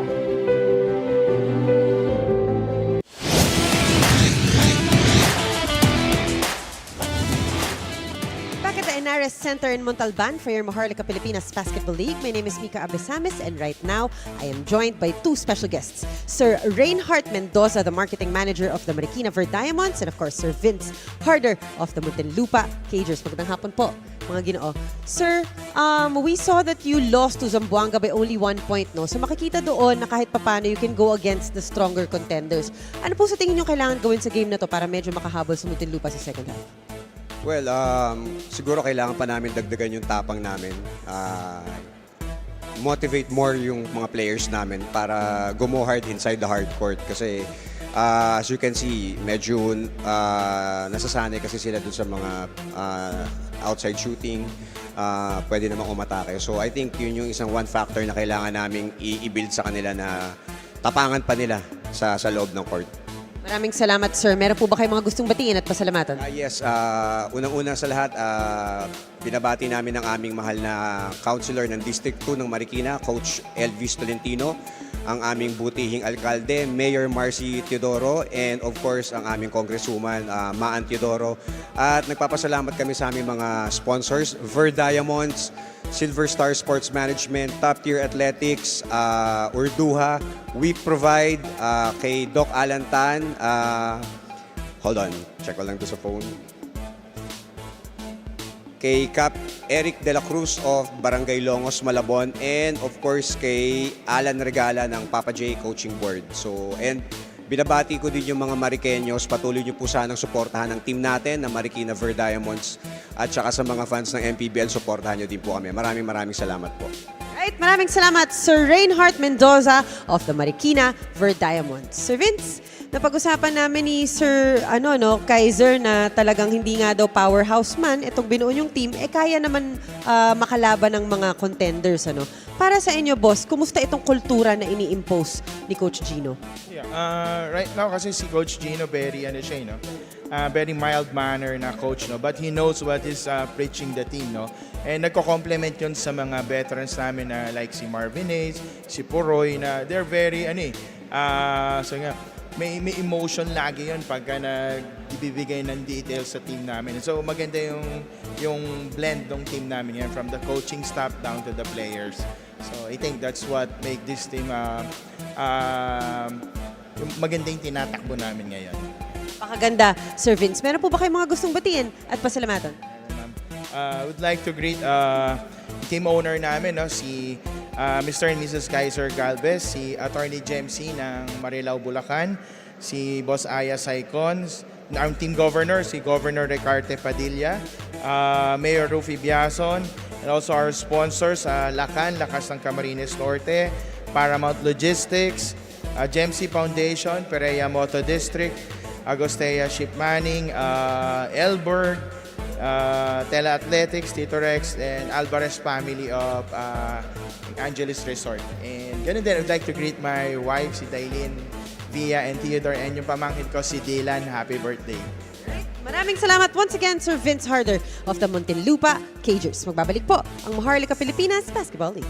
Back at the Henares Center in Montalban for your Maharlika Pilipinas Basketball League. My name is Mika Abesamis, and right now I am joined by 2 special guests. Sir Reinhardt Mendoza, the marketing manager of the Marikina Diamonds, and of course Sir Vince Harder of the Muntinlupa Cagers. Magandang hapon po. mga Ginoo. Sir, we saw that you lost to Zamboanga by only 1 point, no? So makikita doon na kahit papano you can go against the stronger contenders. Ano po sa tingin nyo kailangan gawin sa game na to para medyo makahabol sa Muntinlupa sa second half? Well, siguro kailangan pa namin dagdagan yung tapang namin. Motivate more yung mga players namin para go more hard inside the hard court. Kasi as you can see, medyo nasasanay kasi sila dun sa mga outside shooting. Pwede namang umatake. So I think yun yung isang one factor na kailangan naming i-build sa kanila na tapangan pa nila sa loob ng court. Maraming salamat, sir. Meron po ba kayong mga gustong batiin at pasalamatan? Yes, unang-una sa lahat, binabati namin ang aming mahal na councilor ng District 2 ng Marikina, Coach Elvis Tolentino, ang aming butihing alkalde, Mayor Marcy Teodoro, and of course, ang aming congresswoman, Maan Teodoro. At nagpapasalamat kami sa aming mga sponsors, Ver Diamonds, Silver Star Sports Management, Top Tier Athletics, Urduha. We provide kay Doc Alan Tan. Hold on, check ko lang to sa phone. Kay Cap Eric De La Cruz of Barangay Longos, Malabon, and of course kay Alan Regala ng Papa J Coaching Board. So, and binabati ko din yung mga Marikenyos, patuloy niyo po sanang suportahan ang team natin na Marikina Ver Diamonds at saka sa mga fans ng MPBL, suportahan niyo din po kami. Maraming salamat po. Right, maraming salamat, Sir Reinhardt Mendoza of the Marikina Ver Diamonds. Sir Vince, napag-usapan namin ni Sir Kaiser na talagang hindi nga daw powerhouse man itong binuo yung team, kaya naman makalaban ng mga contenders. Para sa inyo, boss, kumusta itong kultura na ini-impose ni Coach Gino? Yeah, right now kasi si Coach Gino very very mild manner na coach, but he knows what is preaching the team, and nagko-complement yun sa mga veterans namin na like si Marvin Hayes, si Puroy, na they're very may emotion lagi yun pagka nagbibigay ng details sa team namin. So maganda yung blend ng team namin yan, from the coaching staff down to the players. So I think that's what make this team yung maganda yung tinatakbo namin ngayon. Pakaganda, Sir Vince. Meron po ba kayong mga gustong batiin at pasalamatan? I would like to greet team owner namin, si Mr. and Mrs. Kaiser Galvez, si Attorney Jemsy ng Marilao, Bulacan, si Boss Aya Saicon, ang team governor, si Governor Ricarte Padilla, Mayor Rufy Biason, and also our sponsors, Lacan, Lakas ng Camarines Norte, Paramount Logistics, Jemsy Foundation, Pereya Moto District, Agostea Ship Manning, Elberg, Tela Athletics, Tito Rex, and Alvarez family of Angeles Resort. And ganun din, I'd like to greet my wife, si Dailin Via and Theodore, and yung pamangkin ko, si Dylan. Happy birthday. Maraming salamat once again, Sir Vince Harder of the Muntinlupa Cagers. Magbabalik po ang Maharlika Pilipinas Basketball League.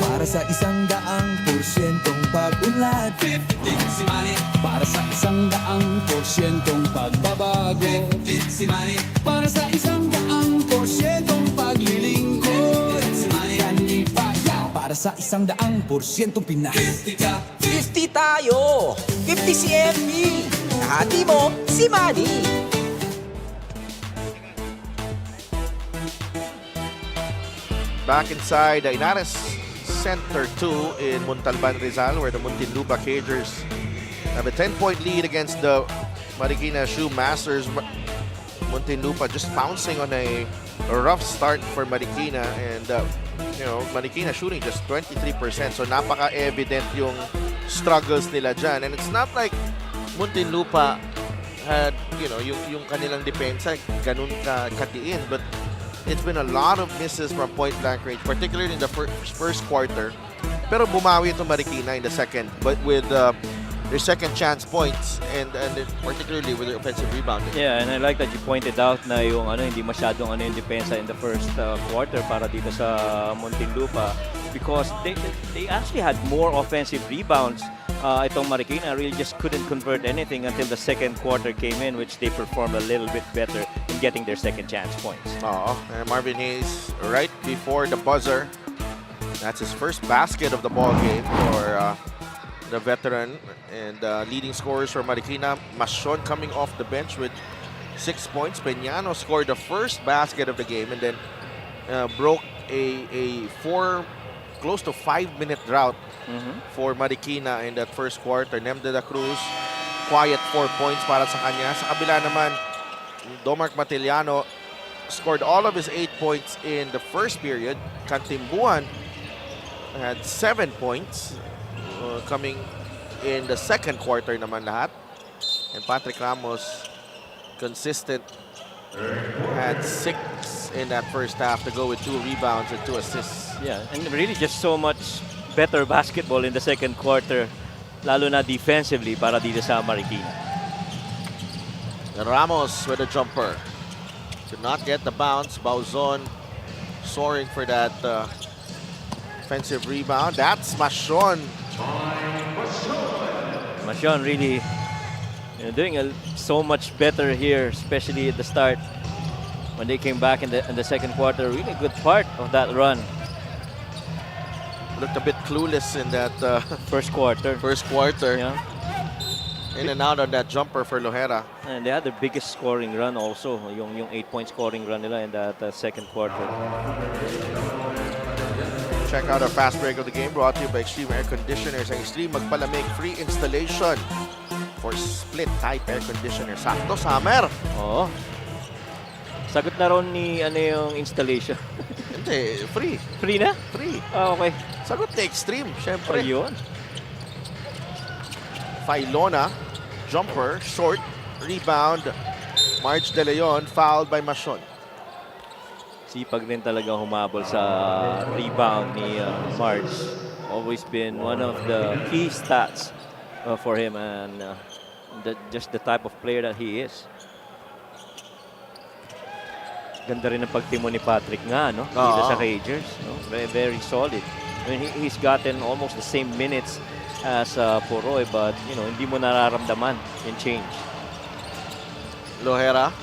Para sa 100%'ong pag-unlad, 50 si Manny. Para sa 100%'ong pagbabago, 50 si Manny. Para sa 100%'ong paglilingkod, 50 si Manny. Kanlipaya. Para sa 100%'ong Pinas, 50 tayo! 50 si MB! Kahati mo, si Manny! Back inside the Inares Center 2 in Montalban, Rizal, where the Muntinlupa Cagers have a 10-point lead against the Marikina Shoe Masters. Muntinlupa just bouncing on a rough start for Marikina, and Marikina shooting just 23%, so napaka-evident yung struggles nila dyan. And it's not like Muntinlupa had, yung kanilang depensa ganun kadiin, but it's been a lot of misses from point-blank range, particularly in the first quarter. Pero bumawi ito Marikina in the second, but with their second chance points and particularly with their offensive rebounding. Yeah, and I like that you pointed out na yung hindi masyadong yung depensa in the first quarter para dito sa Muntinlupa, because they actually had more offensive rebounds. Itong Marikina really just couldn't convert anything until the second quarter came in, which they performed a little bit better in getting their second chance points. And Marvin Hayes right before the buzzer. That's his first basket of the ball game for the veteran and leading scorers for Marikina. Mashon coming off the bench with 6 points. Peñano scored the first basket of the game and then broke a close to 5-minute drought for Marikina in that first quarter. Nem de la Cruz, quiet 4 points para sa kanya. Sa kabila naman, Domark Matiliano scored all of his 8 points in the first period. Cantimbuan had 7 points coming in the second quarter naman lahat. And Patrick Ramos, consistent, had 6 in that first half to go with 2 rebounds and 2 assists. Yeah, and really just so much better basketball in the second quarter, lalo na defensively para dito sa Marikina. Ramos with a jumper. Did not get the bounce. Bauzon soaring for that offensive rebound. That's Mashon. Mashon really doing so much better here, especially at the start when they came back in the second quarter. Really good part of that run. Looked a bit clueless in that first quarter. Yeah. In and out on that jumper for Lohera. And they had their biggest scoring run also, yung 8-point scoring run nila in that second quarter. Check out our fast break of the game, brought to you by Extreme Air Conditioners. Ang Extreme magpalamig, free installation for split type air conditioner. Sakto, summer. Oo. Sagot na ron ni yung installation. Hindi, free. Free na? Free. Okay. Sagot ni Extreme, syempre. Ayun. Failona, jumper, short, rebound. Marge De Leon, fouled by Mashon. Sipag rin talaga humabol sa rebound ni Marge. Always been one of the key stats for him, and just the type of player that he is. Ganda rin ang pagtimo ni Patrick nga, no? Dito sa Rangers, no? Very, very solid. I mean, he's gotten almost the same minutes as Poroy, but hindi mo nararamdaman yung change. Lohera.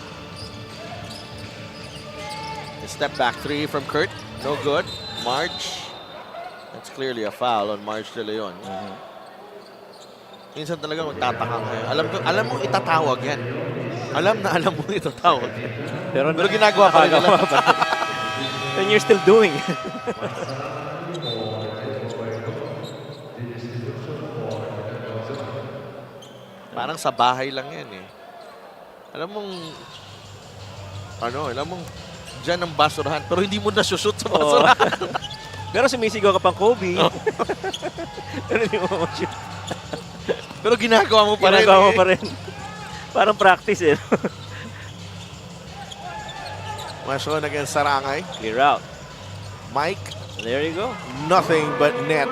A step back 3 from Kurt. No good. Marge. That's clearly a foul on Marge De Leon. Minsan talaga magtataka kayo. Alam mo itatawag yan. Alam mo itatawag yan. Pero ginagawa pa rin nila. And you're still doing it. Parang sa bahay lang yan eh. Alam mong dyan ang basurahan, pero hindi mo nasushoot sa basurahan. Pero sumisigaw ka pang Kobe. Pero hindi mo ma-shoot. Pero ginagawa mo pa rin. Ginagawa mo pa rin. Parang practice eh. Mashon against Sarangay. Clear out. Mike. There you go. Nothing but net.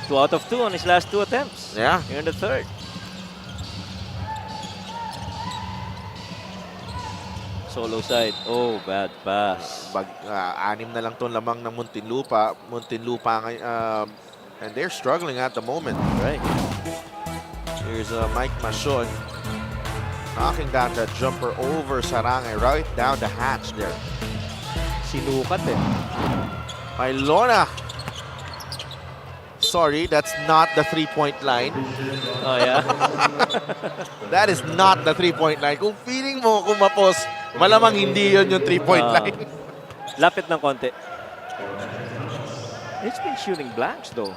2 out of 2 on his last 2 attempts. Yeah. Here in the third. Solo side. Oh, bad pass. Anim na lang itong lamang ng Muntinlupa. And they're struggling at the moment. Right. Here's Mike Machon knocking down that jumper over Sarangay, right down the hatch there. Sinukat eh. Pailona. Sorry, that's not the three-point line. Oh, yeah? That is not the three-point line. Kung feeling mo kumapos, malamang hindi yun yung three-point line. Lapit ng konti. It's been shooting blanks though.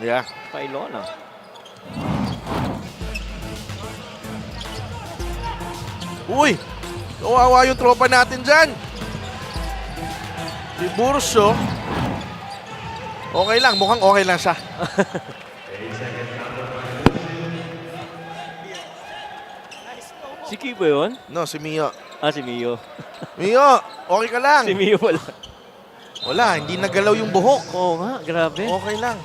Yeah. Pailona. Uy! Kawawa yung tropa natin dyan. Si Burso. Okay lang, mukhang okay lang siya. Si Kibo yun? No, si Mio. Si Mio. Mio, okay ka lang. Si Mio wala. Wala, hindi nagalaw yung buhok. Oo nga, grabe. Okay lang.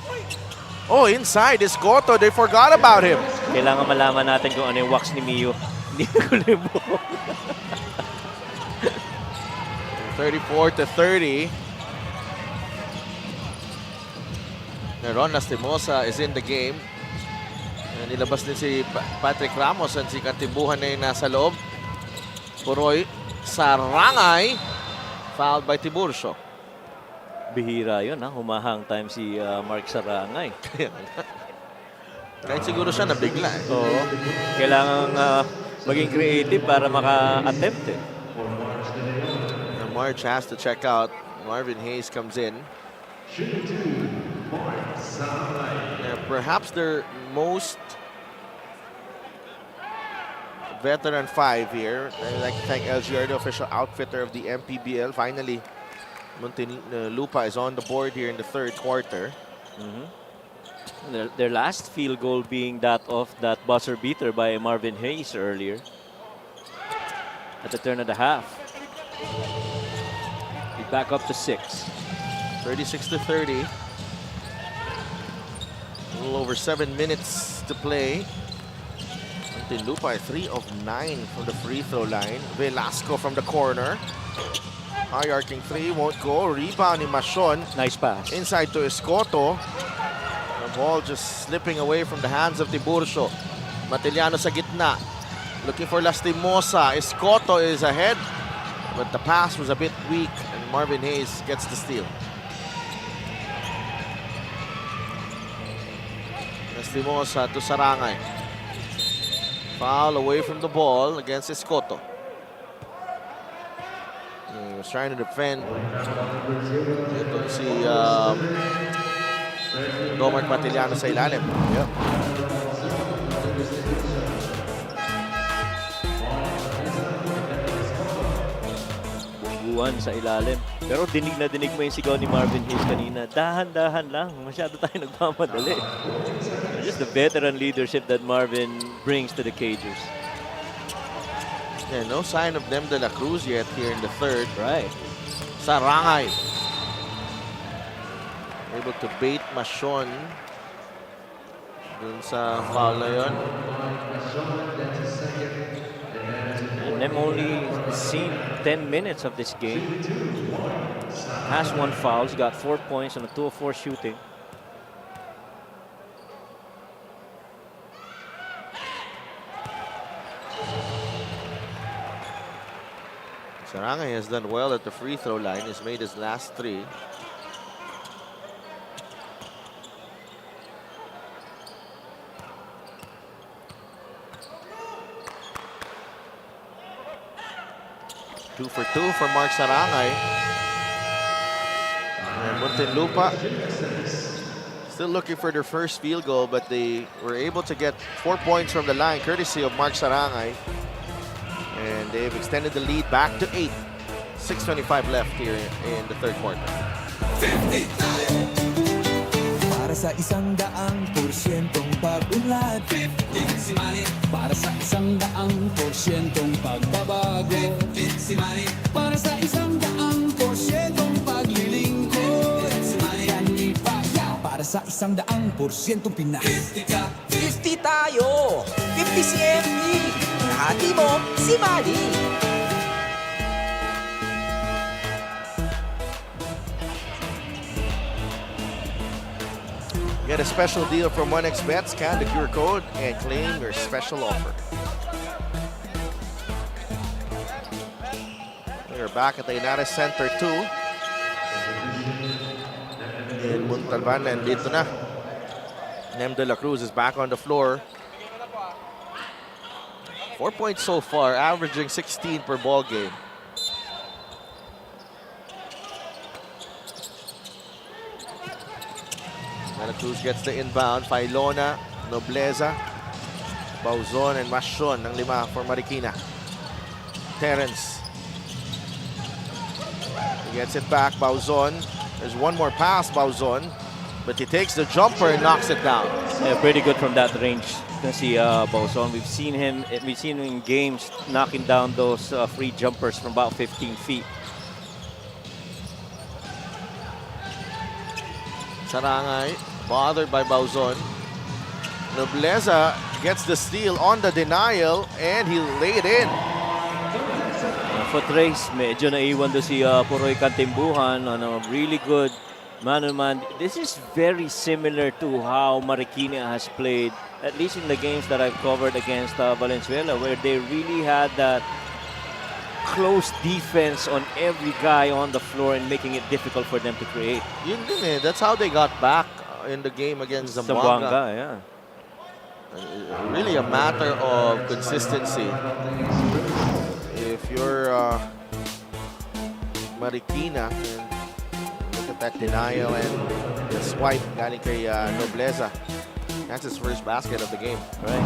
Oh, inside is Cotto. They forgot about him. Kailangan malaman natin kung ano yung wax ni Mio. Hindi ko na yung buhok. 34-30. Ron Lastimosa is in the game. Nilabas din si Patrick Ramos at si Katibuhan na yung nasa loob. Puroy, Sarangay, fouled by Tiburcio. Bihira yun, ha? Humahang time si Mark Sarangay. Kahit siguro siya nabigla. Oo. Kailangan maging creative para maka-attempt eh. March has to check out. Marvin Hayes comes in. Perhaps their most veteran five here. I'd like to thank LGR, the official outfitter of the MPBL. Finally, Muntinlupa is on the board here in the third quarter. Their last field goal being that of that buzzer beater by Marvin Hayes earlier at the turn of the half. We back up to 6. 36-30. A little over 7 minutes to play. Muntinlupa 3 of 9 from the free throw line. Velasco from the corner. High arcing three, won't go. Rebound ni Machon. Nice pass. Inside to Escoto. The ball just slipping away from the hands of Tiburcio. Matiliano sa gitna. Looking for Lastimosa. Escoto is ahead. But the pass was a bit weak and Marvin Hayes gets the steal. Lastimosa to Sarangay. Foul away from the ball against Escoto. He was trying to defend. Ito si Domar Matiliano sa ilalim. Yep. Buwan sa ilalim. Pero dinig na dinig mo yung sigaw ni Marvin Hayes kanina. Dahan-dahan lang. Masyado tayo nagmamadali. Just the veteran leadership that Marvin brings to the Cagers. Yeah, no sign of them de la Cruz yet here in the third. Right. Sarangay. Able to bait Machon. Dun sa foul na yun. And them only seen 10 minutes of this game. Has 1 foul. He's got 4 points on a 2 of 4 shooting. Sarangay has done well at the free throw line. He's made his last 3. Two for 2 for Mark Sarangay. And Muntinlupa still looking for their first field goal, but they were able to get 4 points from the line, courtesy of Mark Sarangay. And they've extended the lead back to 8. 6:25 left here in the third quarter. 50 tayo. Para sa 100% pag-unlad. 50 si Manny. Para sa 100% pagbabago. 50 si Manny. Para sa 100% paglilingkod. 50 si Manny. Yan ipaya. Para sa 100% Pinas. 50 tayo. 50 si MD. Hati mo si Manny. Get a special deal from 1xBet. Scan the QR code and claim your special offer. We're back at the United Center 2. In Muntinlupa, and dito na. Nem de la Cruz is back on the floor. 4 points so far, averaging 16 per ball game. De la Cruz gets the inbound. Failona, Nobleza, Bauzon, and Mashon ng 5 for Marikina. Terence. He gets it back, Bauzon. There's one more pass, Bauzon. But he takes the jumper and knocks it down. Yeah, pretty good from that range. You can see Bauzon. We've seen him in games knocking down those free jumpers from about 15 feet. Sarangay, bothered by Bauzon. Nobleza gets the steal on the denial, and he laid in. Foot race, medyo naiwan doon si Puroy Kantimbuhan on a really good man-on-man. This is very similar to how Marikina has played, at least in the games that I've covered against Valenzuela, where they really had that close defense on every guy on the floor and making it difficult for them to create. Yun din eh. That's how they got back in the game against Zamboanga. Yeah. Really a matter of consistency. If you're Marikina, and look at that denial and the swipe galing kay Nobleza. That's his first basket of the game. Right.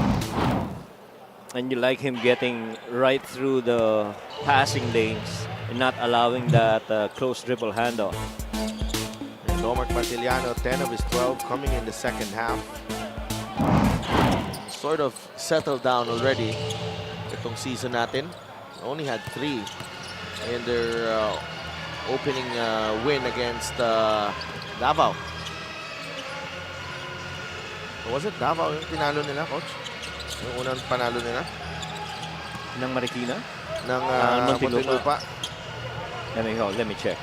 And you like him getting right through the passing lanes and not allowing that close dribble handoff. And Omar Pantiliano, 10 of his 12 coming in the second half. Sort of settled down already itong season natin. Only had 3 in their opening win against Davao. Was it Davao yung tinalo nila, Coach? Yung unang panalo nila? Ng Marikina? Ng Muntinlupa. Muntinlupa. Let me check.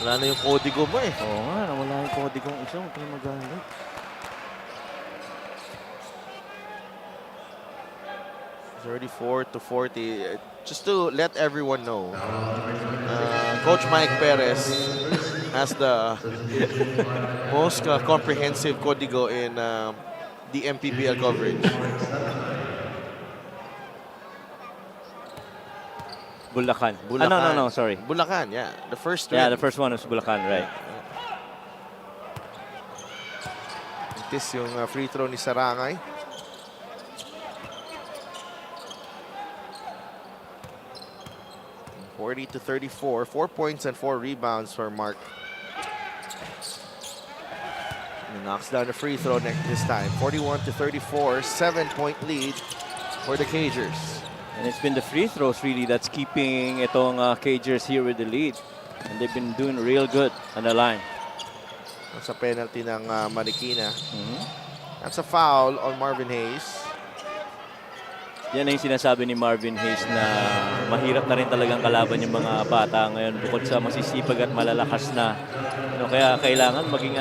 Wala na yung kodigo mo eh. Oo nga, nawala yung kodigo ng isa. Huwag ka na magalit. 34-40. Just to let everyone know, Coach Mike Perez has the most comprehensive código in the MPBL coverage. Bulacan. Bulacan. No, sorry. Bulacan, yeah. The first Yeah, win. the first one was Bulacan, right. This yung free throw ni Sarangay. (40-34), 4 points and 4 rebounds for Mark. He knocks down the free throw this time. 41-34, 7-point lead for the Cagers. And it's been the free throws really that's keeping itong Cagers here with the lead. And they've been doing real good on the line. That's a penalty ng Marikina. That's a foul on Marvin Hayes. Yan ang sinasabi ni Marvin Hayes na mahirap na rin talagang kalaban yung mga bata ngayon bukod sa masisipag at malalakas na. Kaya kailangan maging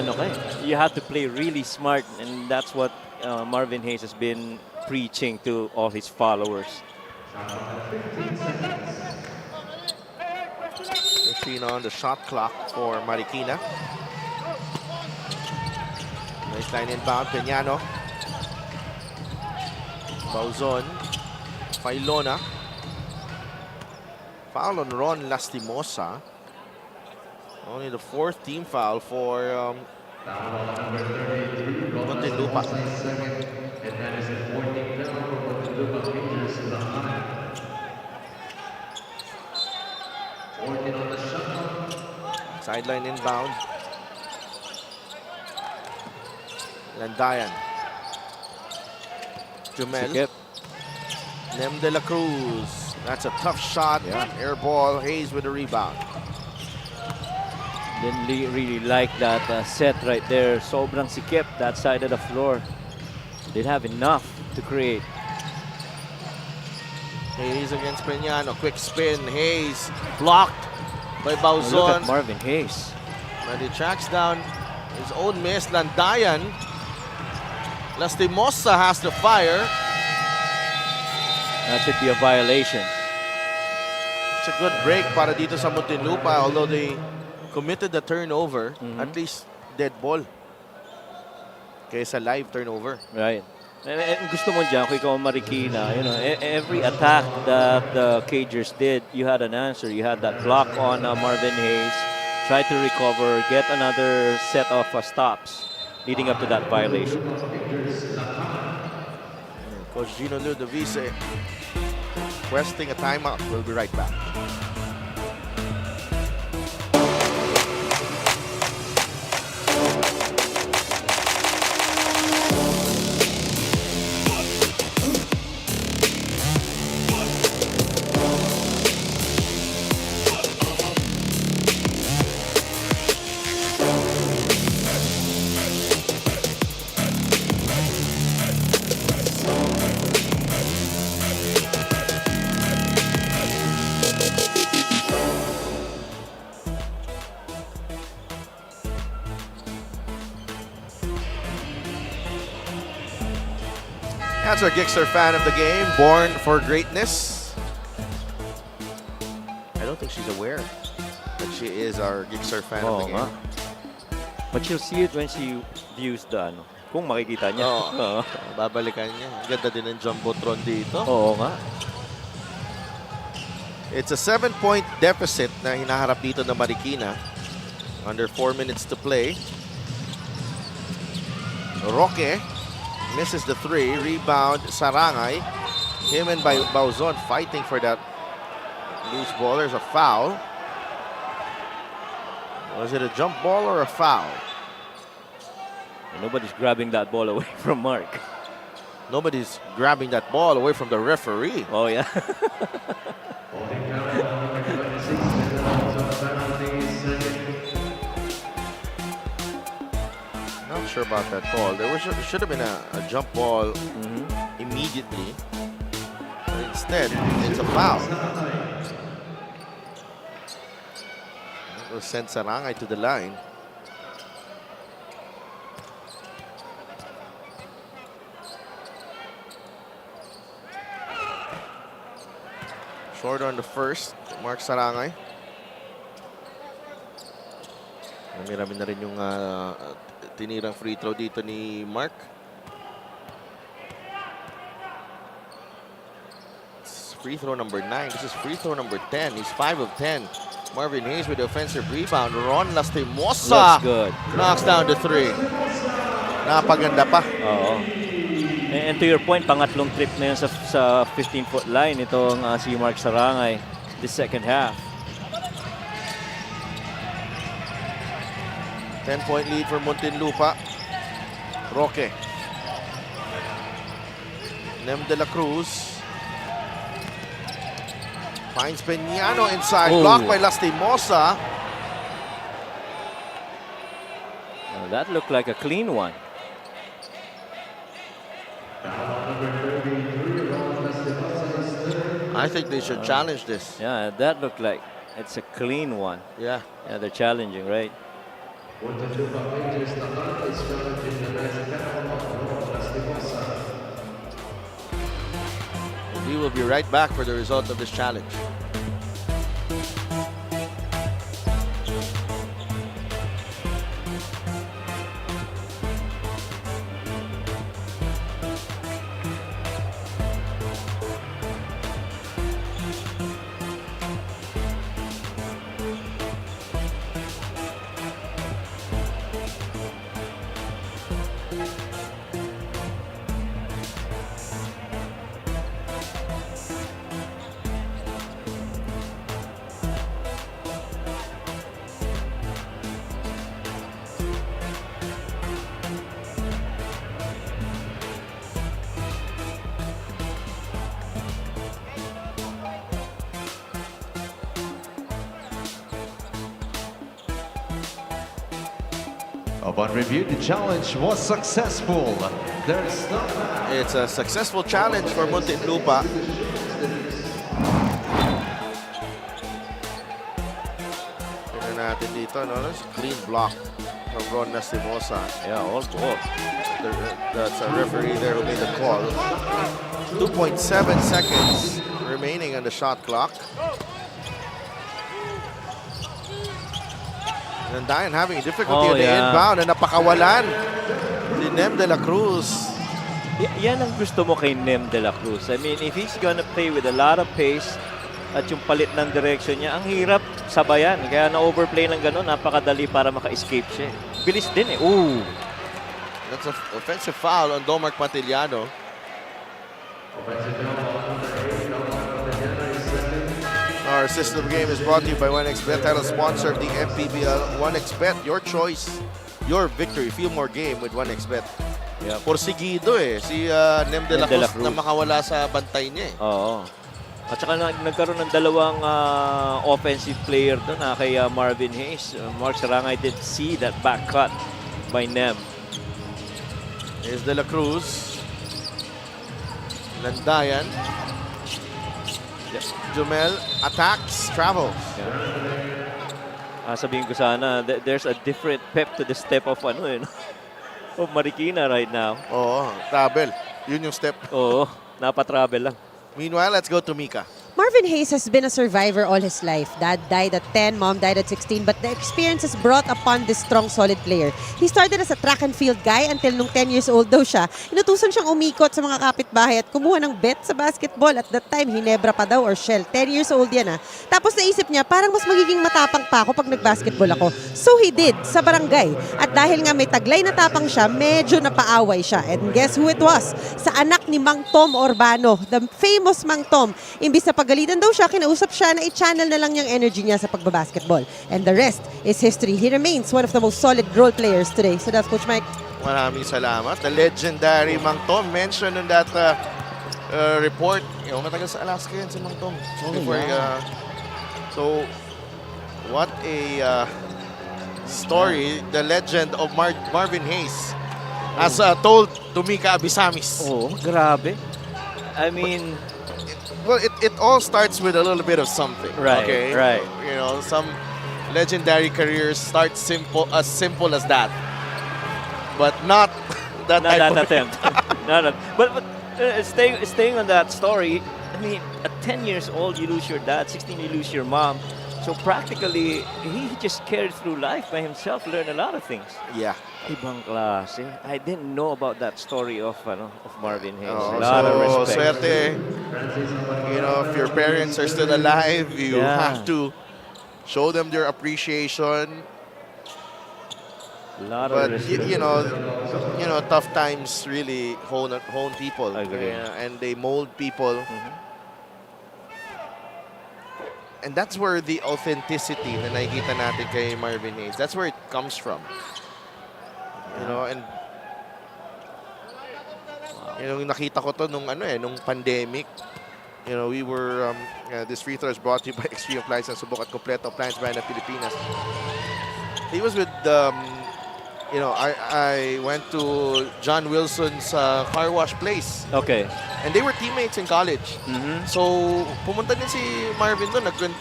you have to play really smart, and that's what Marvin Hayes has been preaching to all his followers. 15 on the shot clock for Marikina. Baseline inbound, Peñano. Bauzon. Failona. Foul on Ron Lastimosa. Only the 4th team foul for Muntinlupa. Sideline inbound. Landayan. Jumel. Nem de la Cruz. That's a tough shot. Air ball. Hayes with the rebound. Didn't really like that set right there. Sobrang sikip that side of the floor. They'd have enough to create. Hayes against Peñano. Quick spin. Hayes blocked. by Oh, look Bauzon. at Marvin Hayes. And he tracks down his own miss, Landayan. Lastimosa has to fire. That should be a violation. It's a good break para dito sa Muntinlupa, although they committed the turnover, at least dead ball. Kaysa live turnover. Right. And gusto mo dyan, kung ikaw ang Marikina, you know, every attack that the Cagers did, you had an answer. You had that block on Marvin Hayes, try to recover, get another set of stops leading up to that violation. Coach Gino Ludovice requesting a timeout. We'll be right back. That's our Gixxer fan of the game, born for greatness. I don't think she's aware that she is our Gixxer fan of the game. But she'll see it when she views the ano. Kung makikita niya. Oo. Babalikan niya. Ang ganda din ng Jumbotron dito. Oo nga. It's a 7-point deficit na hinaharap dito ng Marikina. Under 4 minutes to play. Roque misses the 3. Rebound, Sarangay. Him and Bauzon fighting for that loose ball. There's a foul. Was it a jump ball or a foul? Nobody's grabbing that ball away from Mark. Nobody's grabbing that ball away from the referee. Oh, yeah. Not sure about that call. There should have been a jump ball immediately. But instead, it's a foul. That will send Sarangay to the line. Short on the first, Mark Sarangay. Marami na rin yung tinirang free throw dito ni Mark. It's free throw number 9. This is free throw number 10. He's 5 of 10. Marvin Hayes with the offensive rebound. Ron Lastimosa Looks good. knocks down the 3. Napaganda pa. Oo. And to your point, pangatlong trip na yun sa 15-foot line itong si Mark Sarangay this second half. 10-point lead for Muntinlupa. Roque. Nem de la Cruz. Finds Peñano inside. Blocked by Lastimosa. Well, that looked like a clean one. I think they should challenge this. Yeah, that looked like it's a clean one. Yeah. Yeah, they're challenging, right? We will be right back for the result of this challenge. Upon review, the challenge was successful. There's no... It's a successful challenge for Muntinlupa. ito, no? Clean block from Ron Nastimosa. Yeah, all ball. That's a referee there who made the call. 2.7 seconds remaining on the shot clock. Nandayan having difficulty on the inbound na napakawalan ni Nem de la Cruz. Yan ang gusto mo kay Nem de la Cruz. I mean, if he's gonna play with a lot of pace at yung palit ng direction niya, ang hirap sabayan. Kaya na-overplay ng gano'n, napakadali para maka-escape siya. Bilis din eh. Ooh! That's an offensive foul on Domark Matillano. Our system game is brought to you by 1xBet, title sponsor of the MPBL. 1xBet, your choice, your victory. Feel more game with 1xBet. Yep. Porsigido eh, si Nem de la Cruz na makawala sa bantay niya eh. Oo. At saka nagkaroon ng dalawang offensive player doon kay Marvin Hayes. Mark Sarangay did see that back cut by Nem. Here's de la Cruz. Landayan. Jumel attacks, travels. Sabihin ko sana, there's a different pep to the step of of Marikina right now. Oo, travel. Yun yung step. Oo, napatravel lang. Meanwhile, let's go to Mika. Marvin Hayes has been a survivor all his life. Dad died at 10, mom died at 16, but the experience has brought upon this strong, solid player. He started as a track and field guy until nung 10 years old daw siya. Inutusan siyang umikot sa mga kapitbahay at kumuha ng bet sa basketball. At that time, Hinebra pa daw or Shell. 10 years old yan Tapos naisip niya, parang mas magiging matapang pa ako pag nag-basketball ako. So he did, sa barangay. At dahil nga may taglay na tapang siya, medyo napaaway siya. And guess who it was? Sa anak ni Mang Tom Urbano, the famous Mang Tom. Imbis na pagalitan daw siya, kinausap siya na i-channel na lang yung energy niya sa pagbabasketball. And the rest is history. He remains one of the most solid role players today. So that's Coach Mike. Maraming salamat. The legendary Mang Tom mentioned in that report. Matagal sa Alaska yan si Mang Tom. So, what a story. The legend of Marvin Hayes as told to Mika Abisamis. Oh, grabe. I mean... Well, it all starts with a little bit of something. Right, okay? right. Some legendary careers start as simple as that. But not that type of attempt. But staying on that story, I mean, at 10 years old, you lose your dad, 16, you lose your mom. So practically, he just carried through life by himself, learned a lot of things. Yeah. Ibang klase. I didn't know about that story of Marvin Hayes. A lot of respect. Swerte. If your parents are still alive, you have to show them their appreciation. A lot of respect. Tough times really hone people. Agree. And they mold people. And that's where the authenticity na nakikita natin kay Marvin Hayes, that's where it comes from. And nakita ko to nung pandemic. We were this free throw is brought to you by Extreme Appliance and Subok at Kompleto Appliance Brand ng Pilipinas. He was with I went to John Wilson's car wash place. Okay. And they were teammates in college. So, pumunta din si Marvin doon.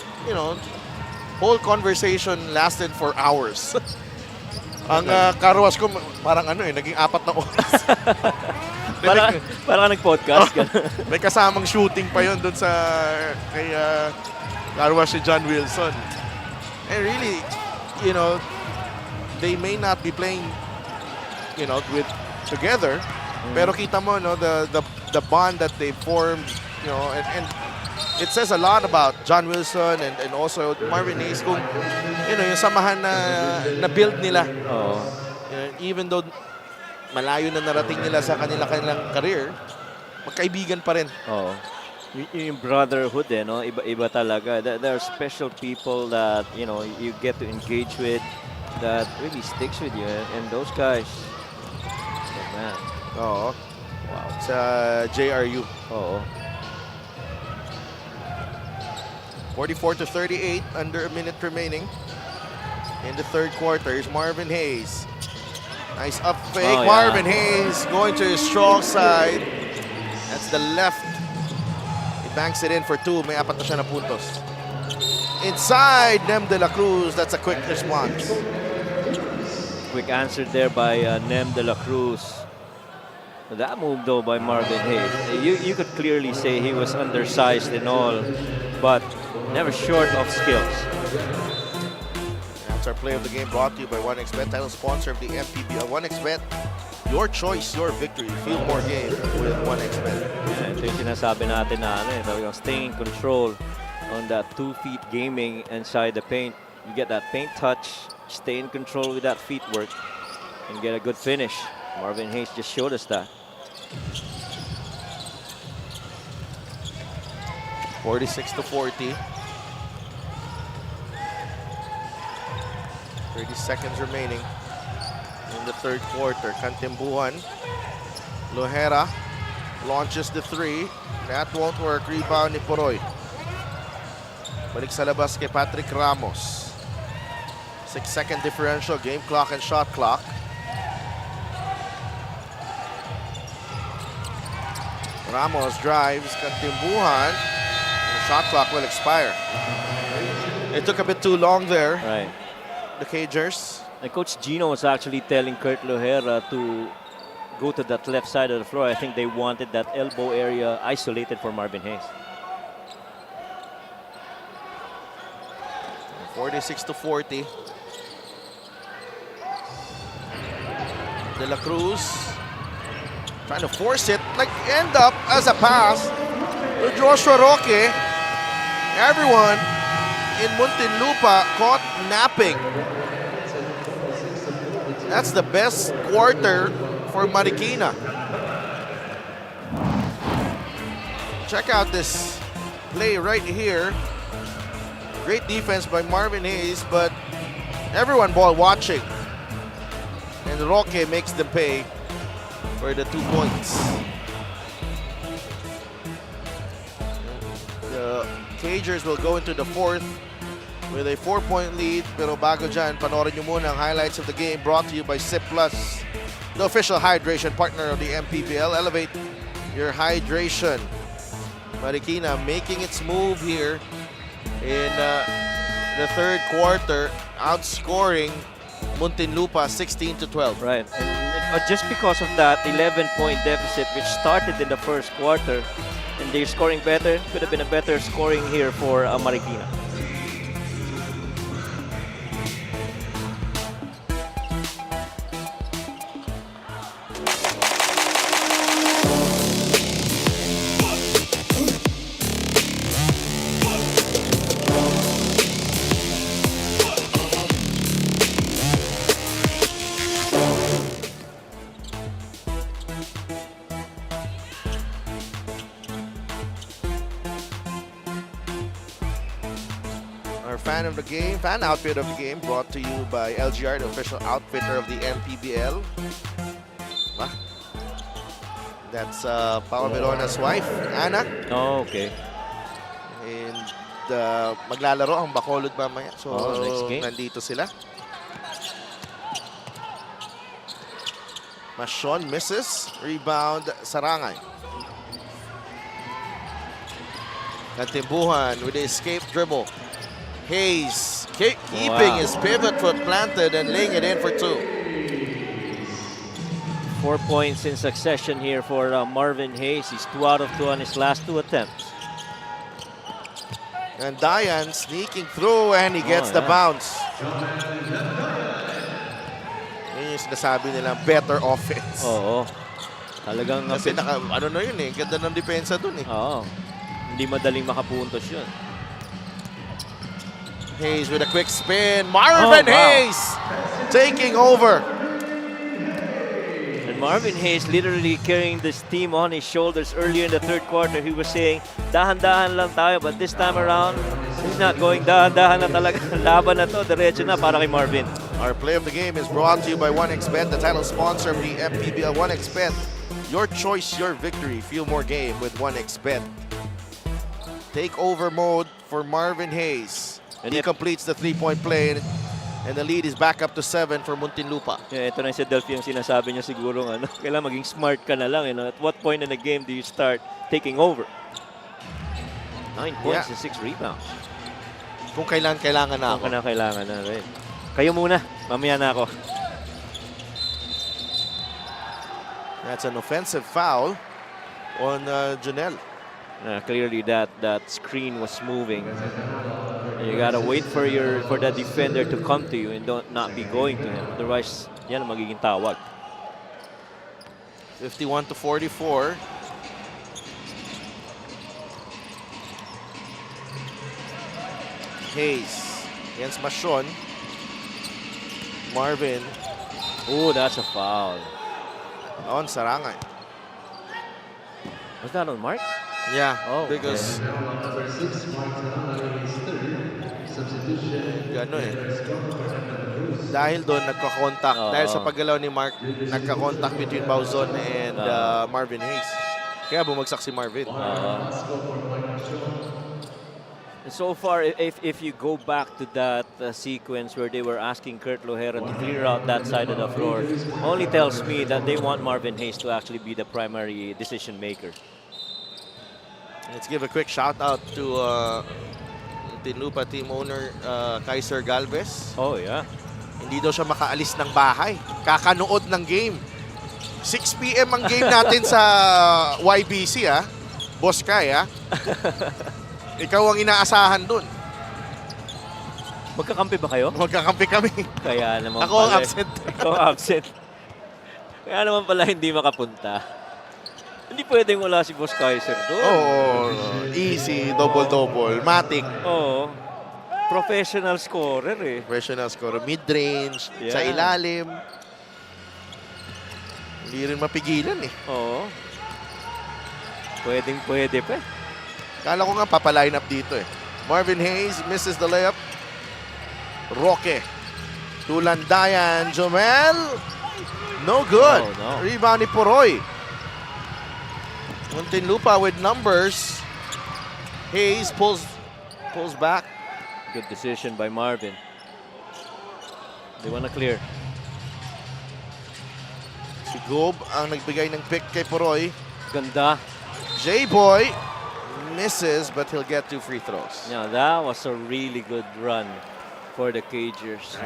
Whole conversation lasted for hours. Ang car wash ko, parang naging 4 na oras. Parang nag-podcast. May kasamang shooting pa yun doon sa kay car wash si John Wilson. And really, they may not be playing, with together. Pero kita mo, the bond that they formed, and it says a lot about John Wilson and also Marvin Hayes kung, yung samahan na build nila. Even though malayo na narating nila sa kanilang career, magkaibigan pa rin. Yung brotherhood, iba talaga. There are special people that, you get to engage with that really sticks with you. And those guys, man. Wow. Sa JRU. 44-38, under a minute remaining in the third quarter. Here's Marvin Hayes. Nice up fake. Marvin Hayes going to his strong side. That's the left. He banks it in for 2. May 4 na siya na puntos. inside Nem de la Cruz. That's a quick response. Quick answer there by Nem de la Cruz. That move though by Marvin Hayes, you could clearly say he was undersized and all, but never short of skills. That's our play of the game, brought to you by 1xBet, title sponsor of the MPBL. 1xBet, your choice, your victory. Feel more game with 1xBet. Yeah, ito yung sinasabi natin na talagang stay in control on that 2 feet gaming inside the paint. You get that paint touch, stay in control with that feet work, and get a good finish. Marvin Hayes just showed us that. 46-40. 30 seconds remaining in the third quarter. Cantimbuhan. Lohera launches the 3. That won't work. Rebound ni Poroy. Balik sa labas kay Patrick Ramos. 6-second differential. Game clock and shot clock. Ramos drives. Cantimbuhan. The shot clock will expire. It took a bit too long there. Right. The Cagers. And Coach Gino was actually telling Kurt Lohera to go to that left side of the floor. I think they wanted that elbow area isolated for Marvin Hayes. 46-40. De La Cruz trying to force it, like end up as a pass to Joshua Roque. Everyone in Muntinlupa caught napping. That's the best quarter for Marikina. Check out this play right here. Great defense by Marvin Hayes, but everyone ball watching. And Roque makes them pay for the 2 points. The Cagers will go into the fourth with a 4-point lead. Pero bago dyan, panoorin nyo muna ang highlights of the game brought to you by Sip Plus, the official hydration partner of the MPBL. Elevate your hydration. Marikina making its move here in the third quarter, outscoring Muntinlupa 16-12. Right. And just because of that 11-point deficit which started in the first quarter, and they're scoring better, could have been a better scoring here for Marikina. Fan outfit of the game brought to you by LGR, the official outfitter of the MPBL. That's Paolo Verona's wife, Anna. Oh, okay. And maglalaro ang Bacolod mamaya. So, next game. Nandito sila. Mashon misses. Rebound, Sarangay. Cantimbuhan with the escape dribble. Hayes keeping his pivot foot planted and laying it in for 2. 4 points in succession here for Marvin Hayes. He's 2 out of 2 on his last 2 attempts. And Dayan sneaking through and he gets the bounce. Yun yung sinasabi nilang better offense. Oo. Talagang kasi ano na yun eh, ganda ng depensa dun eh. Oo. Hindi madaling makapuntos yun. Hayes with a quick spin. Marvin Hayes taking over. And Marvin Hayes literally carrying this team on his shoulders earlier in the third quarter. He was saying, dahan-dahan lang tayo, but this time around, he's not going dahan-dahan na talaga. Laban na to, diretso na para kay Marvin. Our play of the game is brought to you by 1xBet, the title sponsor of the MPBL. 1xBet, your choice, your victory. Feel more game with 1xBet. Takeover mode for Marvin Hayes. And he completes the 3-point play, and the lead is back up to 7 for Muntinlupa. Yeah, ito na si Delphi yung sinasabi niya siguro. Kailangan maging smart ka na lang. At what point in the game do you start taking over? 9 points and 6 rebounds. Kung kailangan na ako. Kung kailangan na rin. Kayo muna, mamaya na ako. That's an offensive foul on Janelle. Clearly that screen was moving. And you gotta wait for that defender to come to you and not be going to him. Otherwise, yan ang magiging tawag. 51-44. Hayes against Machon. Marvin Oh, that's a foul. on Sarangay. Was that on Mark? Yeah, Oh, because gano eh. Dahil doon nagka-contact, dahil sa paggalaw ni Mark, nagka-contact between Bauzon and Marvin Hayes. Kaya bumagsak si Marvin. So far, if you go back to that sequence where they were asking Kurt Lohera to clear out that side of the floor, only tells me that they want Marvin Hayes to actually be the primary decision maker. Let's give a quick shout out to Muntinlupa team owner Kaiser Galvez. Oh, yeah. Hindi daw siya makaalis ng bahay. Kakanood ng game. 6 p.m. ang game natin sa YBC, ha? Boss Kai, ha? Ikaw ang inaasahan dun. Magkakampi ba kayo? Magkakampi kami. Kaya naman Ako ang pala. absent. Ikaw ang absent. Kaya naman pala hindi makapunta. Hindi pwedeng wala si Boss Kaiser doon. Easy, double-double, matic. Oo. Professional scorer eh. Professional scorer, mid-range, sa Yeah. ilalim. Hindi rin mapigilan eh. Oo. Pwede pa eh. Kala ko nga papaline up dito eh. Marvin Hayes misses the layup. Roque. Tulandayan. Jomel. No good. Oh, no. Rebound ni Poroy. Muntinlupa with numbers. Hayes pulls back. Good decision by Marvin. They wanna clear. Si Gob ang nagbigay ng pick kay Poroy. Ganda. J-Boy misses but he'll get 2 free throws. Yeah, that was a really good run for the Cagers.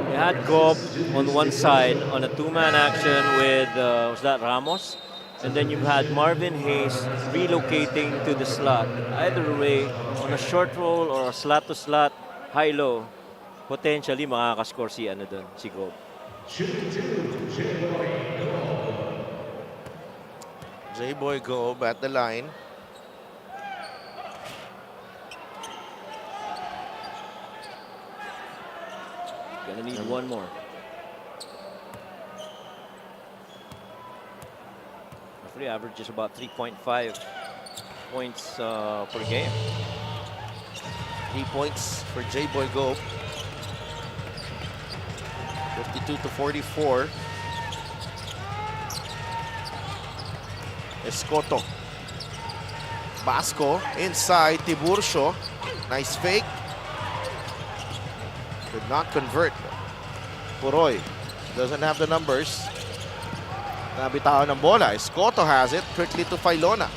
They had Gob on one side on a two-man action with, was that Ramos? And then you had Marvin Hayes relocating to the slot. Either way, on a short roll or a slot-to-slot, high-low, potentially makakascore si Gob. J-Boy Gob at the line. Gonna need one more. Referee averages about 3.5 points per game. 3 points for J-Boy Gob. 52-44. Escoto. Basco inside Tiburcio. Nice fake. Could not convert. Poroy doesn't have the numbers. Nabitawan ng bola. Escoto has it. Quickly to Filona.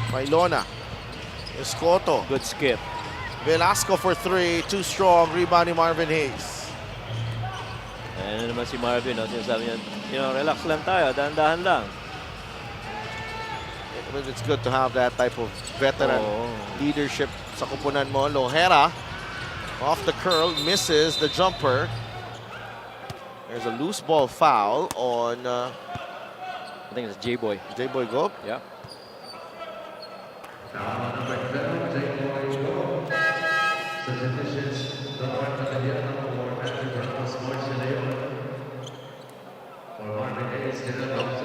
Filona. Escoto. Good skip. Velasco for 3. Too strong. Rebound ni Marvin Hayes. Ayan naman si Marvin. Sinasabi niya, relax lang tayo. Dahan-dahan lang. But it's good to have that type of veteran leadership sa kupunan mo. Lohera off the curl, misses the jumper. There's a loose ball foul on I think it's J-Boy. J-Boy Gob. Yeah.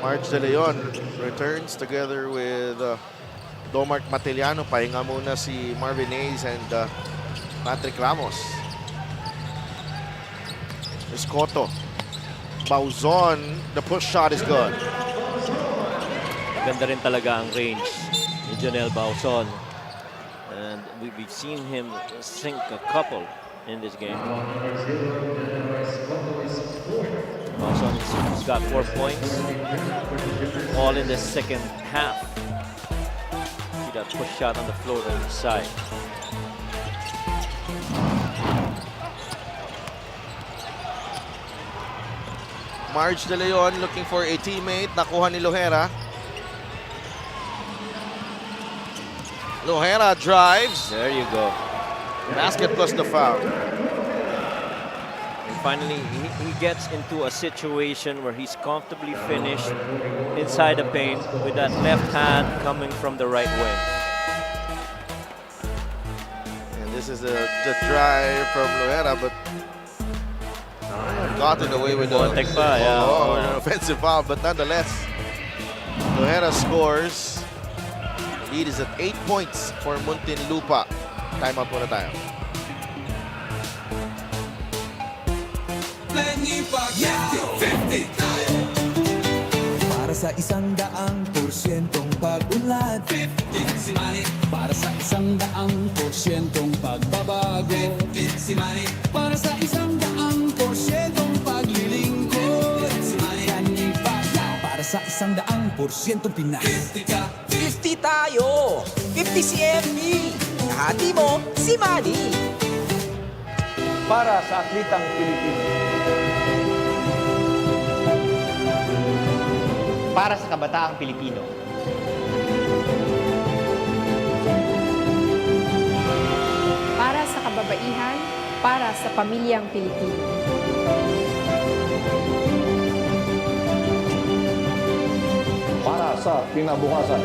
March De Leon returns together with Domark Matiliano. Pahinga muna si Marvin Hayes and Patrick Ramos. Escoto. Bauzon. The push shot is good. Ganda rin talaga ang range ni Jonel Bauzon. And we've seen him sink a couple in this game. Bauzon's got 4 points. All in the second half. See that push shot on the floor on the side. Marge De Leon looking for a teammate. Nakuha ni Lohera. Lohera drives. There you go. Basket plus the foul. And finally, he gets into a situation where he's comfortably finished inside the paint with that left hand coming from the right wing. And this is the drive from Lohera, but gotten away with an offensive foul, but nonetheless, Lohera scores. The lead is at 8 points for Muntinlupa. Timeout muna tayo. Para sa 100% pag-unlad, 50 si Manny. Para sa 100% pagbabago, 50 si Manny. Para sa 100% paglilingkod, 50 si Manny. Para sa 100% Pinas, 50 ka. 50 tayo! 50 si MB! Kahati mo, si Manny! Para sa atletang Pilipino. Para sa kabataang Pilipino. Para sa kababaihan, para sa pamilyang Pilipino. Para sa kinabukasan.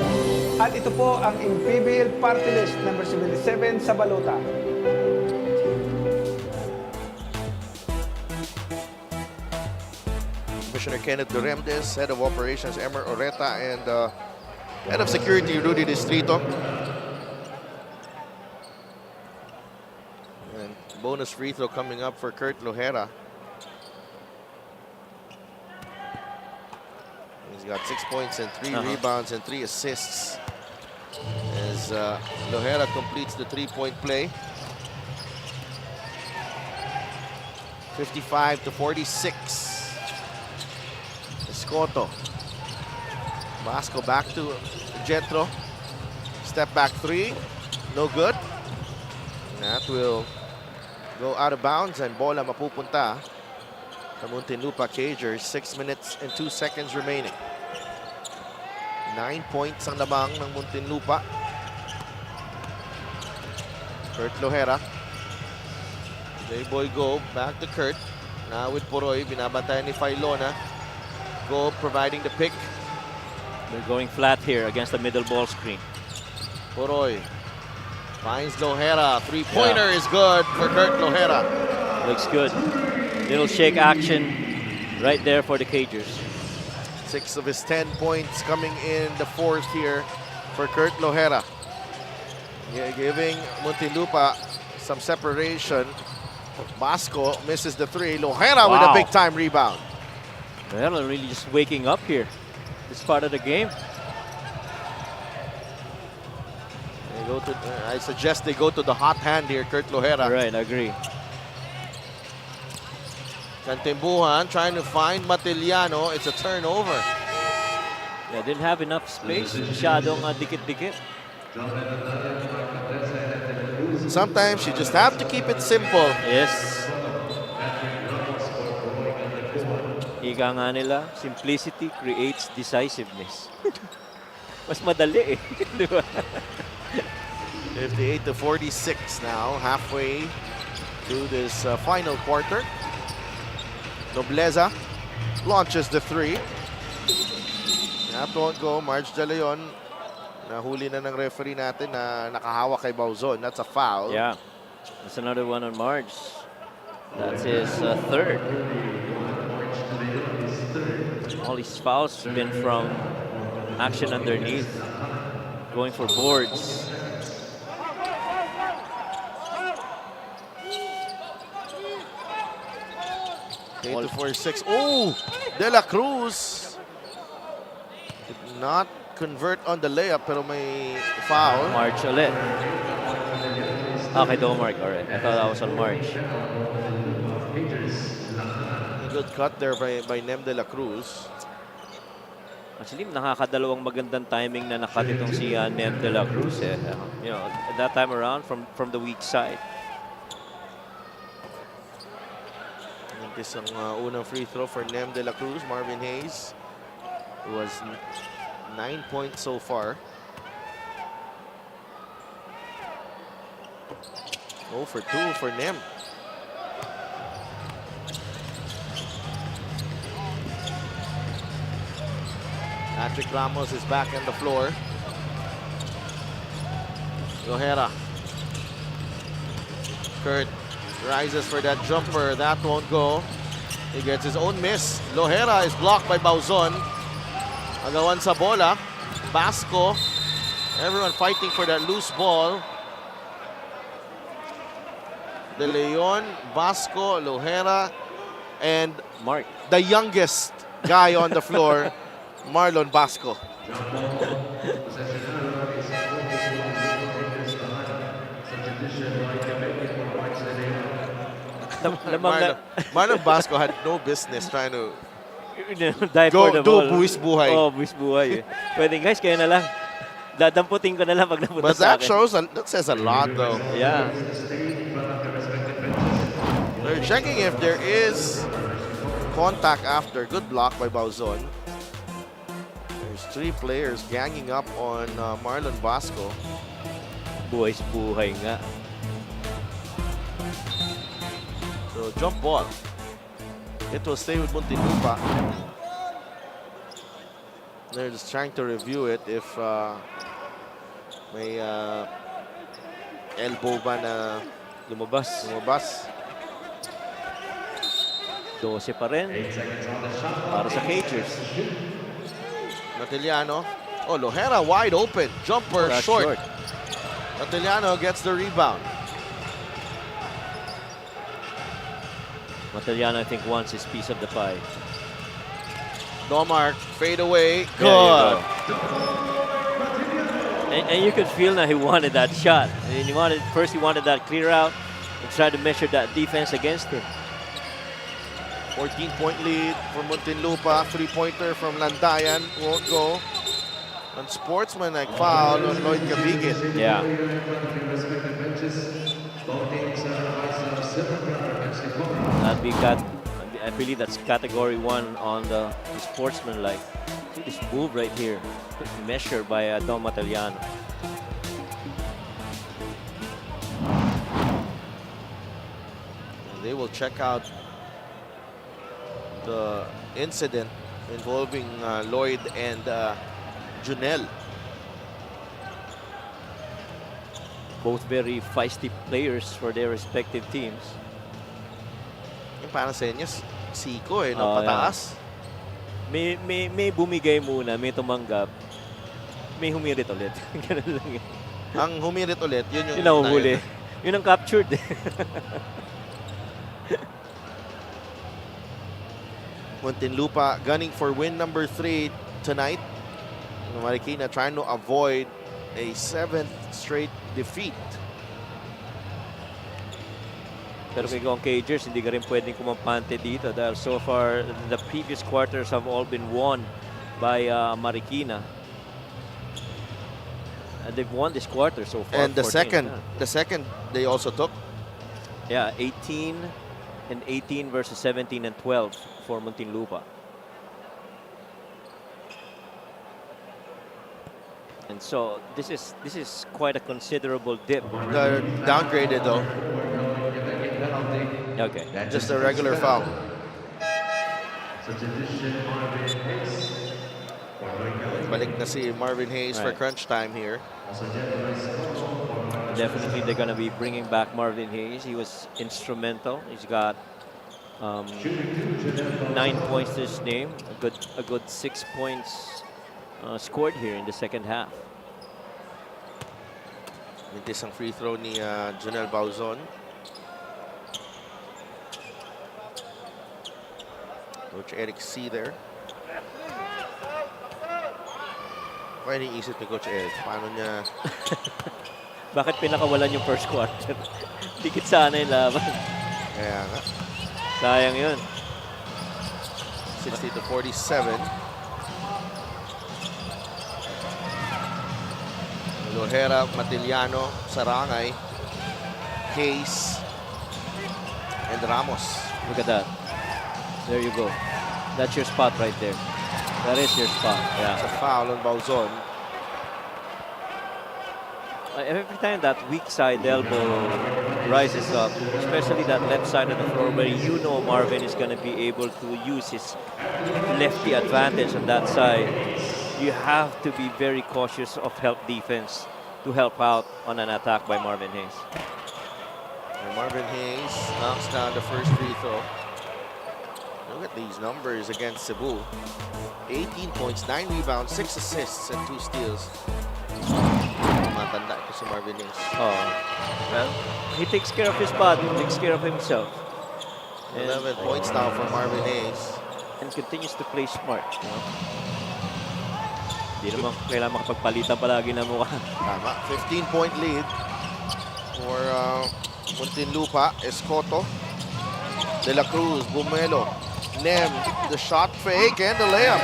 At ito po ang MPBL Party List number 77 sa balota. Commissioner Kenneth Duremdes, Head of Operations Emer Oreta, and Head of Security Rudy Distrito. And bonus free throw coming up for Kurt Lohera. He's got 6 points and 3 rebounds and 3 assists as Lohera completes the three-point play. 55-46. Escoto. Basco back to Jetro. Step back three. No good. That will go out of bounds and bola mapupunta sa Muntinlupa Cagers. 6 minutes and 2 seconds remaining. 9 points ang lamang ng Muntinlupa. Kurt Lohera. J-Boy Go back to Kurt. Now with Poroy. Binabantayan ni Failona. Go providing the pick. They're going flat here against the middle ball screen. Poroy finds Lohera. Three-pointer is good for Kurt Lohera. Looks good. Little shake action right there for the Cagers. 6 of his 10 points coming in the fourth here for Kurt Lohera. Giving Muntinlupa some separation. Basco misses the three. Lohera with a big-time rebound. Lohera really just waking up here. This part of the game. They go to, I suggest they go to the hot hand here, Kurt Lohera. Right, I agree. Cantimbuhan trying to find Matiliano. It's a turnover. Yeah, didn't have enough space. Masyadong dikit-dikit. Sometimes you just have to keep it simple. Yes. Ika nga nila, simplicity creates decisiveness. Mas madali eh. Di ba? 58-46 now, halfway through this final quarter. Nobleza launches the three. That won't go. Marge De Leon, nahuli na ng referee natin na nakahawak kay Bauzon. That's a foul. Yeah, that's another one on Marge. That's his third. All his fouls have been from action underneath, going for boards. All 4-6. Oh, De La Cruz did not convert on the layup, pero may foul. March ulit. Okay, don't mark. All right, I thought that was on March. Good cut there by Nem De La Cruz. Actually, nakakadalawang magandang timing na nakat itong si Nem De La Cruz. Eh. You know, that time around from the weak side. This ang unang free throw for Nem de la Cruz. Marvin Hayes, who has 9 points so far. 0 for 2 for Nem. Patrick Ramos is back on the floor. Lohera. Kurt rises for that jumper. That won't go. He gets his own miss. Lohera is blocked by Bauzon. Agawan sa bola. Basco. Everyone fighting for that loose ball. De Leon, Basco, Lohera, and Mark, the youngest guy on the floor, Marlon Basco. Marlon Basco had no business trying to dive for the ball. buwis buhay. Oh, buwis buhay. Pwede guys, kaya na lang. Dadamputin ko na lang pag napunta But sa that akin. that says a lot though. Yeah. They're checking if there is contact after. Good block by Bauzon. There's 3 players ganging up on Marlon Basco. Buwis buhay nga. So jump ball. It will stay with Muntinlupa. They're just trying to review it if may elbow ba na lumabas. 12 pa rin para sa Cagers. Matiliano. Oh, Lohera wide open. Jumper short. Matiliano gets the rebound. Matiliano, I think, wants his piece of the pie. Domar, fade away. Good. Yeah, and you could feel that he wanted that shot. And he wanted that clear out and try to measure that defense against him. 14-point lead for Muntinlupa. 3-pointer from Landayan. Won't go. Unsportsmanlike foul on Lloyd Cavigin. Yeah. I believe that's category 1 on the sportsmanlike. See this move right here, measured by Dom Mataliano. They will check out the incident involving Lloyd and Junel. Both very feisty players for their respective teams. Yung parang senyas, siko eh, no? Pataas. Yeah. May bumigay muna, may tumanggap, may humirit ulit. Ganun lang eh. Ang humirit ulit, yun yung... Yun ang huli. Yun ang captured. Muntinlupa gunning for win number 3 tonight. Marikina trying to avoid a 7th straight defeat. Pero kung ikaw ang Cagers, hindi ka rin pwedeng kumampante dito dahil so far, the previous quarters have all been won by Marikina. And they've won this quarter so far. And the second they also took. Yeah, 18 and 18 versus 17 and 12 for Muntinlupa. And so this is quite a considerable dip. They're downgraded though. Okay. Just a regular foul. Balik na si Marvin Hayes for crunch time here. Definitely they're going to be bringing back Marvin Hayes. He was instrumental. He's got 9 points to his name. A good 6 points scored here in the second half. Mintis ang free throw ni Junel Bauzon. Coach Eric C there. Kaya iniisip ni Coach Eric, paano niya... Bakit pinakawalan yung first quarter? Dikit sana yung laban. Kaya nga. Sayang yun. 60-47. Lohera, Matiliano, Sarangay, Hayes, and Ramos. Look at that. There you go. That's your spot right there. That is your spot. It's a Yeah. foul on Bauzon. Every time that weak side elbow rises up, especially that left side of the floor where you know Marvin is going to be able to use his lefty advantage on that side, you have to be very cautious of help defense to help out on an attack by Marvin Hayes. And Marvin Hayes knocks down the first free throw. Look at these numbers against Cebu. 18 points, 9 rebounds, 6 assists, and 2 steals. Matanda ito si Marvin Hayes. Oh, well, he takes care of his body, takes care of himself. 11 points now for Marvin Hayes. And continues to play smart. You know? Hindi naman kailangan makapagpalitan palagi ng mukha. Tama, 15-point lead for Muntinlupa, Escoto, De La Cruz, Bumelo, Nem, the shot fake, and the layup.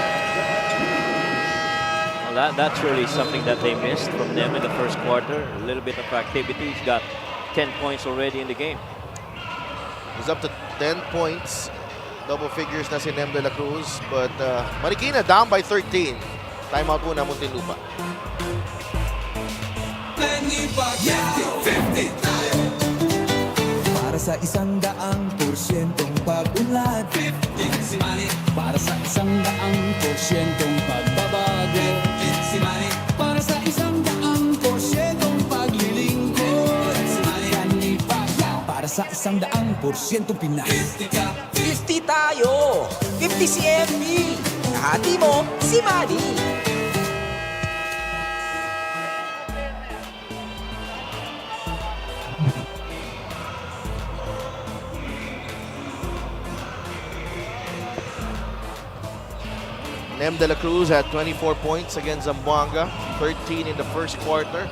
Well, that's really something that they missed from them in the first quarter. A little bit of activity. He's got 10 points already in the game. He's up to 10 points. Double figures na si Nem De La Cruz. But Marikina down by 13. Timeout muna Muntinlupa. 50 tayo. Para sa 100% pag-unlad 50 si Manny. Para sa 100% pagbabago 50 si Manny. Para sa 100% paglilingkod si Manny. Kanipagya. Para sa 100% Pinas 50 tayo. 50 si MB. Kahati mo, si Manny. Nem De La Cruz had 24 points against Zamboanga, 13 in the first quarter.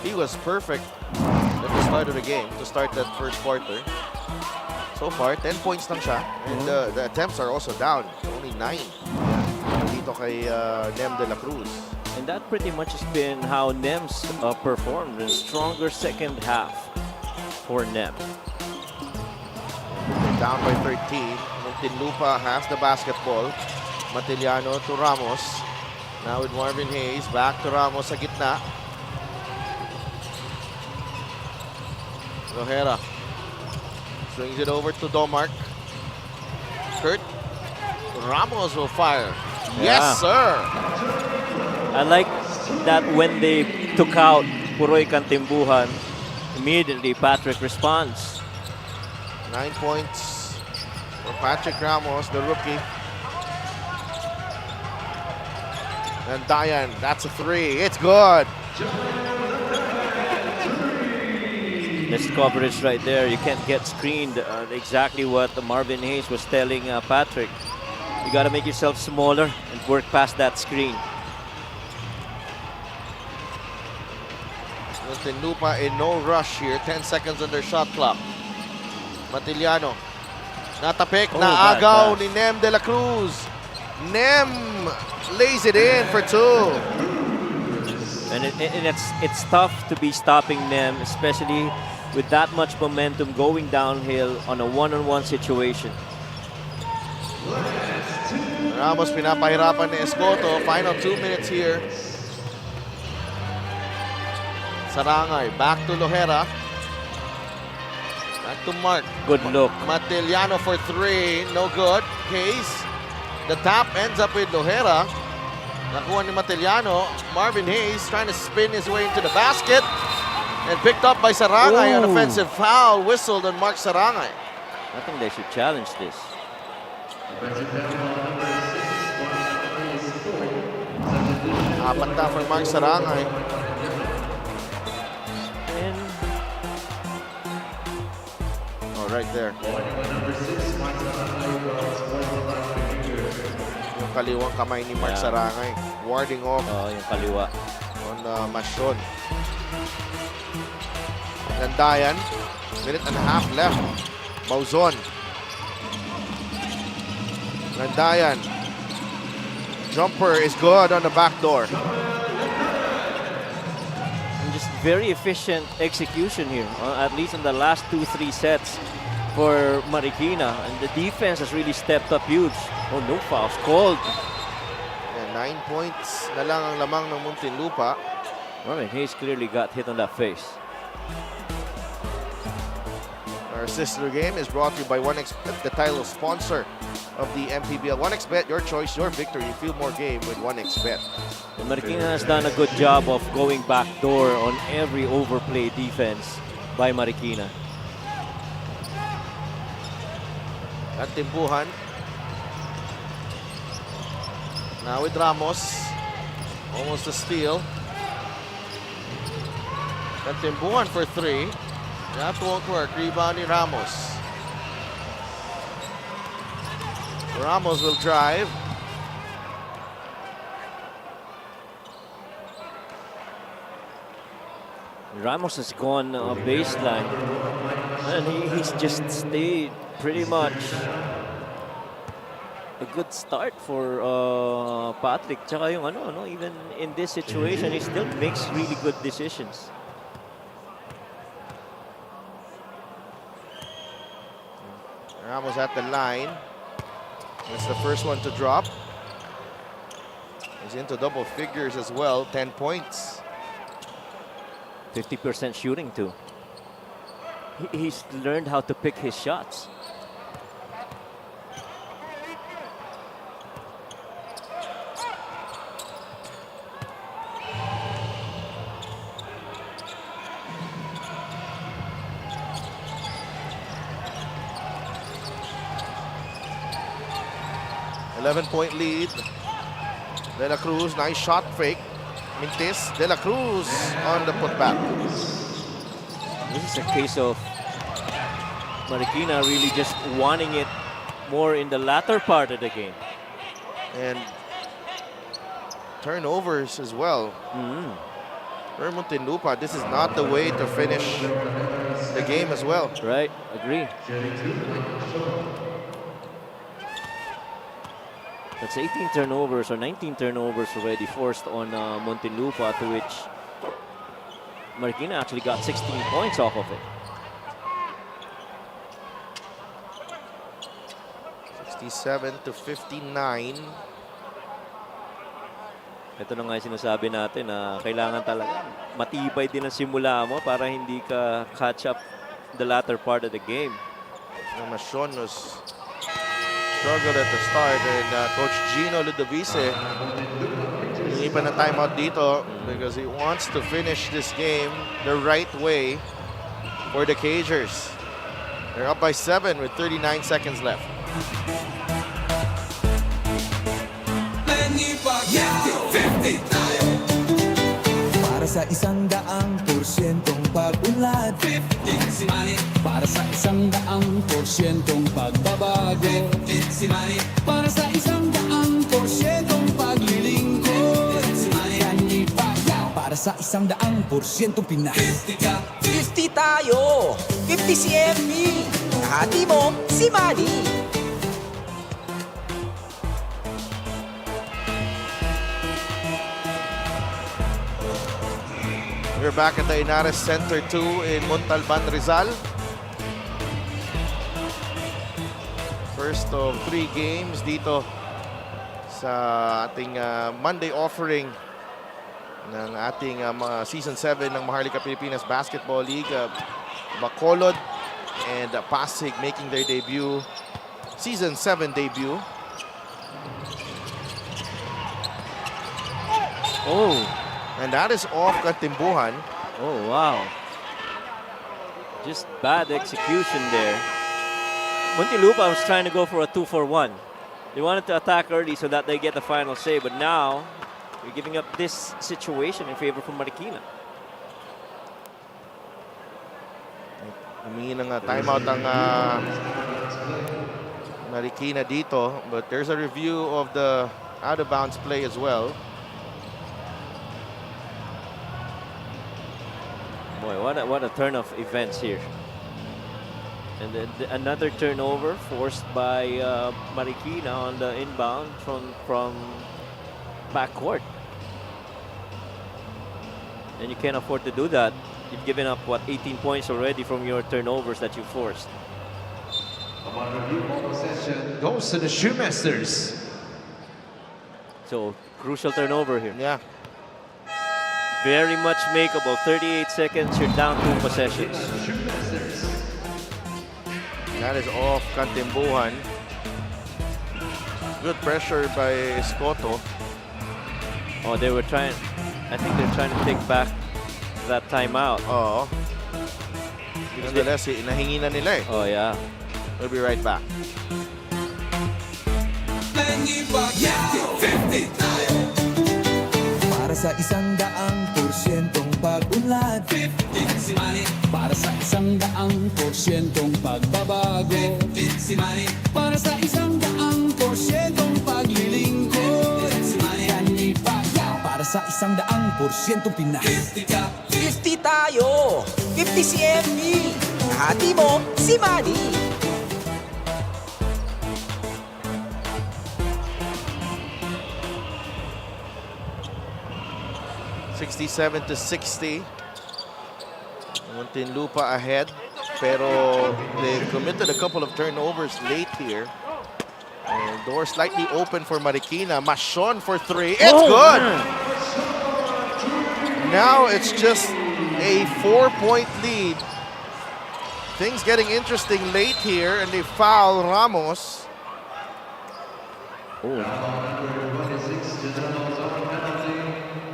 He was perfect at the start of the game to start that first quarter. So far, 10 points lang siya. And the attempts are also down. Only 9. Dito kay Nem De La Cruz. And that pretty much has been how NEM's performed. A stronger second half for NEM. They're down by 13. Muntinlupa has the basketball. Matiliano to Ramos. Now with Marvin Hayes. Back to Ramos sa gitna. Lohera swings it over to Domark. Kurt. Ramos will fire. Yeah. Yes, sir. I like that when they took out Puroy Kantimbuhan, immediately Patrick responds. 9 points for Patrick Ramos, the rookie. And Dayan, that's a 3. It's good. Missed coverage right there. You can't get screened. Exactly what Marvin Hayes was telling Patrick. You got to make yourself smaller and work past that screen. Muntinlupa in no rush here. 10 seconds on their shot clock. Matiliano. Natapik, naagaw ni Nem De La Cruz. Nem lays it in for 2. And it's tough to be stopping them, especially with that much momentum going downhill on a one-on-one situation. Ramos pinapahirapan ni Escoto. Final 2 minutes here. Sarangay, back to Lohera. Back to Mark. Good look. Matiliano for 3, no good. Hayes. The tap ends up with Lohera. Nakuha ni Matiliano. Marvin Hayes trying to spin his way into the basket. And picked up by Sarangay. An offensive foul whistled on Mark Sarangay. I think they should challenge this. Apat na for Mark Sarangay. Oh, right there. Yung kaliwang kamay ni Mark Sarangay. Warding off. Yung kaliwa. On Masyon. Landayan. Minute and a half left. Bauzon. Landayan. Jumper is good on the back door. And just very efficient execution here. At least in the last 2-3 sets. for Marikina, and the defense has really stepped up huge. Oh, no fouls called. And 9 points na lang ang lamang ng Muntinlupa. I mean, he's clearly got hit on that face. Our sister game is brought to you by 1xBet, the title sponsor of the MPBL. 1xBet, your choice, your victory. You feel more game with 1xBet. And Marikina has done a good job of going backdoor on every overplay defense by Marikina. At Timbuhan. Now with Ramos. Almost a steal. At Timbuhan for 3. That won't work. Rebound ni Ramos. Ramos will drive. Ramos has gone baseline, and he's just stayed pretty much a good start for Patrick. Tsaka yung even in this situation, he still makes really good decisions. Ramos at the line. That's the first one to drop. He's into double figures as well, 10 points. 50% shooting too. He's learned how to pick his shots. Point lead. De La Cruz, nice shot fake. Mintis, De La Cruz on the putback. This is a case of Marikina really just wanting it more in the latter part of the game. And turnovers as well. For Muntinlupa, this is not the way to finish the game as well. Right, agree. That's 18 turnovers or 19 turnovers already forced on Muntinlupa, to which Marikina actually got 16 points off of it. 67-59. Ito na nga yung sinasabi natin na kailangan talaga matibay din ang simula mo para hindi ka catch up the latter part of the game. Masyon was struggled at the start, and Coach Gino Ludovice hindi pa na timeout dito because he wants to finish this game the right way for the Cagers. They're up by 7 with 39 seconds left. Para sa 100%'ong pag-unlad, 15 si Manny. Para sa 100%'ong pagbabago, 15 si Manny. Para sa 100%'ong paglilingkod, 15 si Manny. Para sa 100%'ong Pinas, 50 tayo, 50 si MB. Hati mo, si Manny. We're back at the Inares Center 2 in Montalban, Rizal. First of 3 games dito sa ating Monday offering ng ating Season 7 ng Maharlika Pilipinas Basketball League. Bacolod and Pasig making their debut, Season 7 debut. Oh! And that is off Katimbuhan. Oh, wow. Just bad execution there. Muntinlupa was trying to go for a 2-for-1. They wanted to attack early so that they get the final say, but now you're giving up this situation in favor of Marikina. Humingi ng timeout ang Marikina dito, but there's a review of the out-of-bounds play as well. Boy, what a turn of events here. And then another turnover forced by Marikina on the inbound from backcourt. And you can't afford to do that. You've given up, what, 18 points already from your turnovers that you forced. Possession goes to the Shoemasters. So, crucial turnover here. Yeah. Very much makeable. 38 seconds, you're down 2 possessions. That is off Kantimbuhan. Good pressure by Escoto. Oh, they were trying, I think they're trying to take back that timeout. Oo. Nonetheless, nahingi na nila eh. Oh, yeah. We'll be right back. Para sa 100% pag-unlad 15 si Manny. Para sa 100% pagbabago 15 si Manny. Para sa 100% paglilingkod 15 si Manny. Kanipaya. Para sa 100% Pinas 50 tayo! 50 si MV! Hati mo, si Manny! $67-60. Muntinlupa ahead, pero they've committed a couple of turnovers late here. And door slightly open for Marikina. Machon for 3. It's good! Now it's just a 4-point lead. Things getting interesting late here, and they foul Ramos.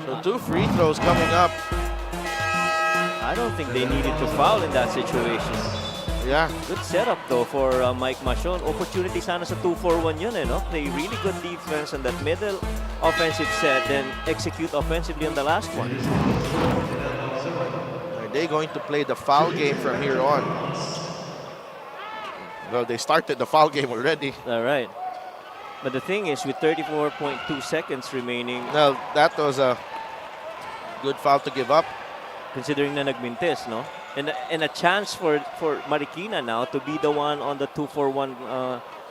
So 2 free throws coming up. I don't think they needed to foul in that situation. Yeah. Good setup though for Mike Machon. Opportunity sana sa 2-4-1 yun eh, no? Play really good defense on that middle offensive set, then execute offensively on the last one. Are they going to play the foul game from here on? Well, they started the foul game already. All right. But the thing is, with 34.2 seconds remaining, Well, that was a good foul to give up. considering na nagmintis, no? And a chance for Marikina now to be the one on the 2-4-1.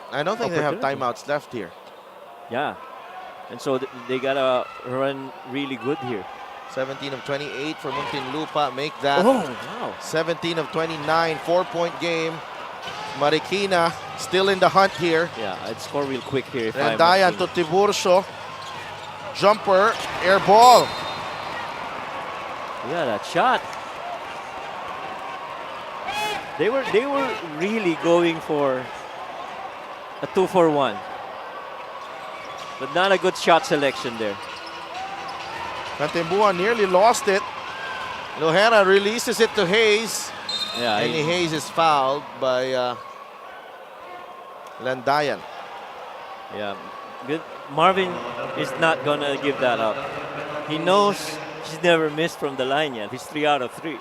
I don't think they have opportunity. timeouts left here. Yeah. And so they gotta run really good here. 17 of 28 for Muntinlupa. Make that Oh, wow. 17 of 29. 4-point game. Marikina still in the hunt here. Yeah, I'd score real quick here if I'm Rendayan to Marikina. Tiburcio. Jumper. Air ball. Yeah, that shot. They were really going for a 2-4-1. But not a good shot selection there. Kantimbuhan nearly lost it. Lohera releases it to Hayes. Yeah, And Hayes is fouled by Landayan. yeah. Good. Marvin is not gonna give that up. He knows he's never missed from the line yet. He's 3 out of 3.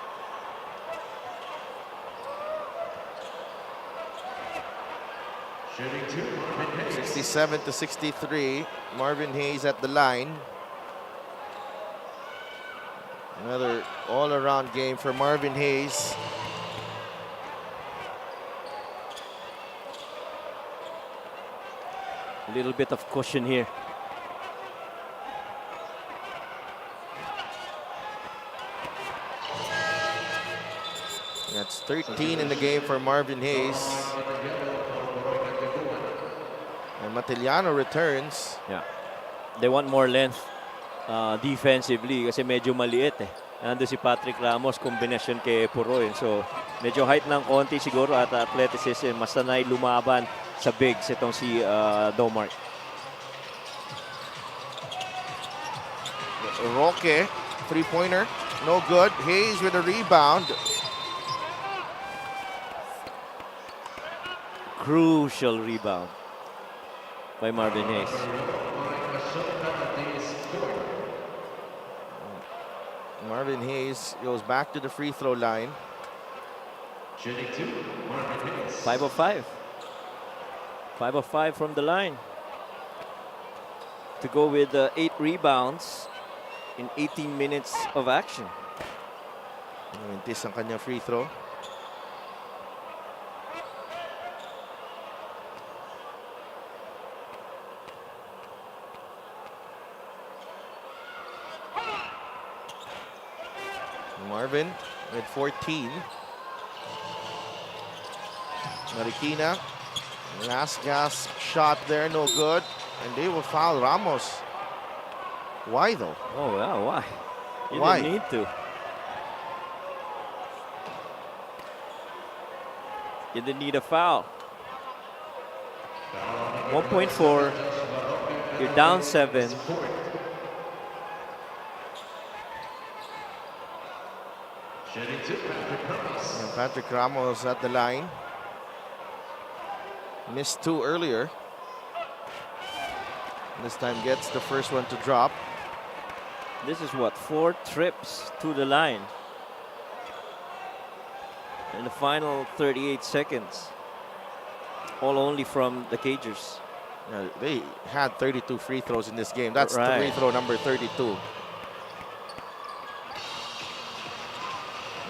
Shooting 2, Marvin Hayes. 67-63. Marvin Hayes at the line. Another all-around game for Marvin Hayes. A little bit of cushion here. That's 13 in the game for Marvin Hayes. And Matiliano returns. Yeah. They want more length defensively kasi medyo maliit eh. Nandun si Patrick Ramos, kombinasyon kay Puroy. So, medyo height ng konti siguro at athleticism. Mas sanay lumaban sa bigs itong si Domark. Roque, three-pointer, no good. Hayes with a rebound. Crucial rebound by Marvin Hayes. Marvin Hayes goes back to the free throw line. Shooting 2, Marvin Hayes. 5 of 5. 5 of 5 from the line. To go with 8 rebounds in 18 minutes of action. Mintis ang kanyang free throw. Marvin with 14. Marikina Last gas shot there, no good. And they will foul Ramos. Why though? Oh, yeah, why? You Why? didn't need to. You didn't need a foul. 1.4. You're down 7. And Patrick Ramos at the line. Missed 2 earlier. This time gets the first one to drop. This is what, 4 trips to the line in the final 38 seconds. All only from the Cagers. They had 32 free throws in this game. That's Right. free throw number 32.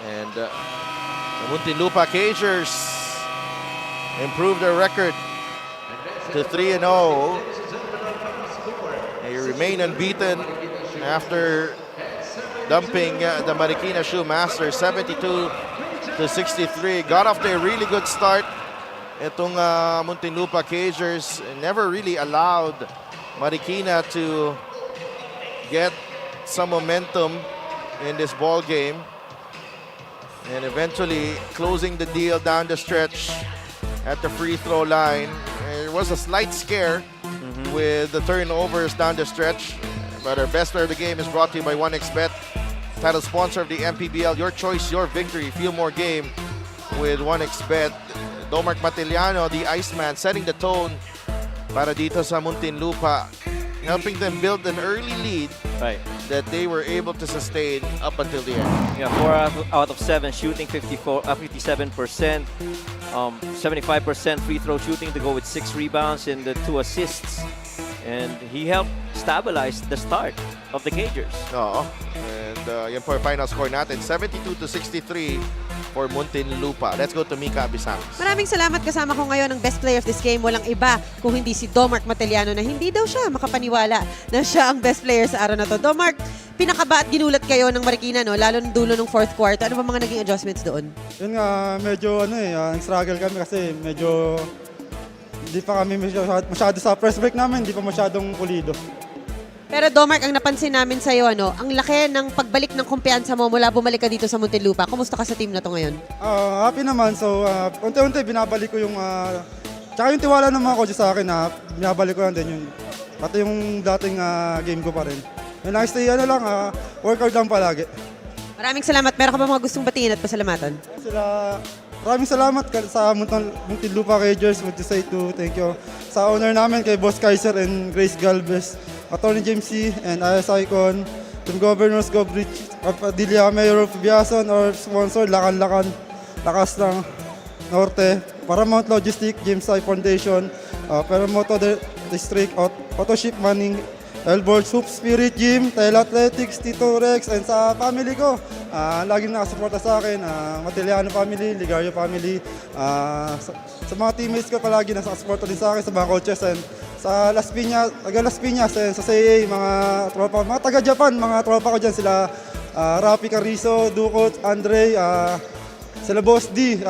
And the Muntinlupa Cagers improved their record to 3-0. They remain unbeaten after dumping the Marikina Shoemasters 72-63. Got off to a really good start. Itong Muntinlupa Cagers never really allowed Marikina to get some momentum in this ball game. And eventually closing the deal down the stretch at the free throw line. There was a slight scare with the turnovers down the stretch. But our best player of the game is brought to you by 1xBet, title sponsor of the MPBL. Your choice, your victory. Feel more game with 1xBet. Domark Matiliano, the Iceman, setting the tone para dito sa Muntinlupa, helping them build an early lead that they were able to sustain up until the end. Yeah, 4 out of 7 shooting, 57%, 75% free throw shooting to go with 6 rebounds and the 2 assists. And he helped stabilize the start of the Cagers. Oo. And yan po yung final score natin, 72-63 for Muntinlupa. Let's go to Mika Abisamis. Maraming salamat, kasama ko ngayon ang best player of this game. Walang iba kung hindi si Domark Matiliano na hindi daw siya makapaniwala na siya ang best player sa araw na to. Domark, pinakaba at ginulat kayo ng Marikina, no? Lalo ng dulo ng fourth quarter. Ano ba mga naging adjustments doon? Yun nga, medyo struggle kami kasi medyo hindi pa kami masyado sa press break namin, hindi pa masyadong pulido. Pero Domark, ang napansin namin sa'yo, ang laki ng pagbalik ng kumpiyansa mo mula bumalik ka dito sa Muntinlupa. Kumusta ka sa team na to ngayon? Happy naman. So, unti-unti binabalik ko yung... tsaka yung tiwala ng mga coaches sa akin na binabalik ko lang din yun. Pati yung dating game ko pa rin. Yung stay workout lang palagi. Maraming salamat. Meron ka ba mga gustong batiin at pasalamatan? Maraming salamat sa Muntinlupa Cagers. Want to say thank you sa owner namin kay Boss Kaiser and Grace Galvez, Attorney James C. and IS Icon, Team Governors Gobrich, Padilla, Mayor of Biason, or sponsor Lakan-Lakan, Lakas ng Norte, Paramount Logistic, James I Foundation, Paramoto District, Autoship Manning, Elboard Soup, Spirit Gym, Tel Athletics, Tito Rex, and sa family ko. Laging nakasuporta sa akin, Matiliano family, Ligario family. Sa mga teammates ko palagi nakasuporta din sa akin, sa mga coaches, and sa Las Piñas, Las Piñas, and sa CAA, mga tropa, mga taga-Japan, mga tropa ko dyan, sila Rafi Carrizo, Dukot, Andre, sila Boss D,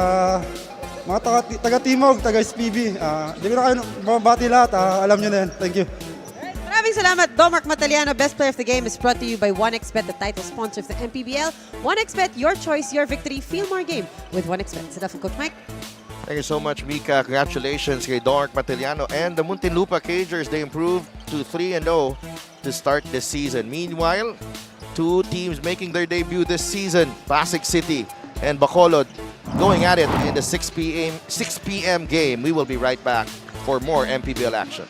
mga taga-Timog, taga-SPB. Hindi ko na kayo mabati lahat, alam nyo na yan. Thank you. Maraming salamat, Domark Matiliano. Best player of the game is brought to you by 1xBet, the title sponsor of the MPBL. 1xBet, your choice, your victory. Feel more game with 1xBet. Sit from Coach Mike. Thank you so much, Mika. Congratulations kay Domark Matiliano and the Muntinlupa Cagers. They improved to 3-0 to start this season. Meanwhile, 2 teams making their debut this season, Pasig City and Bacolod, going at it in the 6 p.m. game. We will be right back for more MPBL action.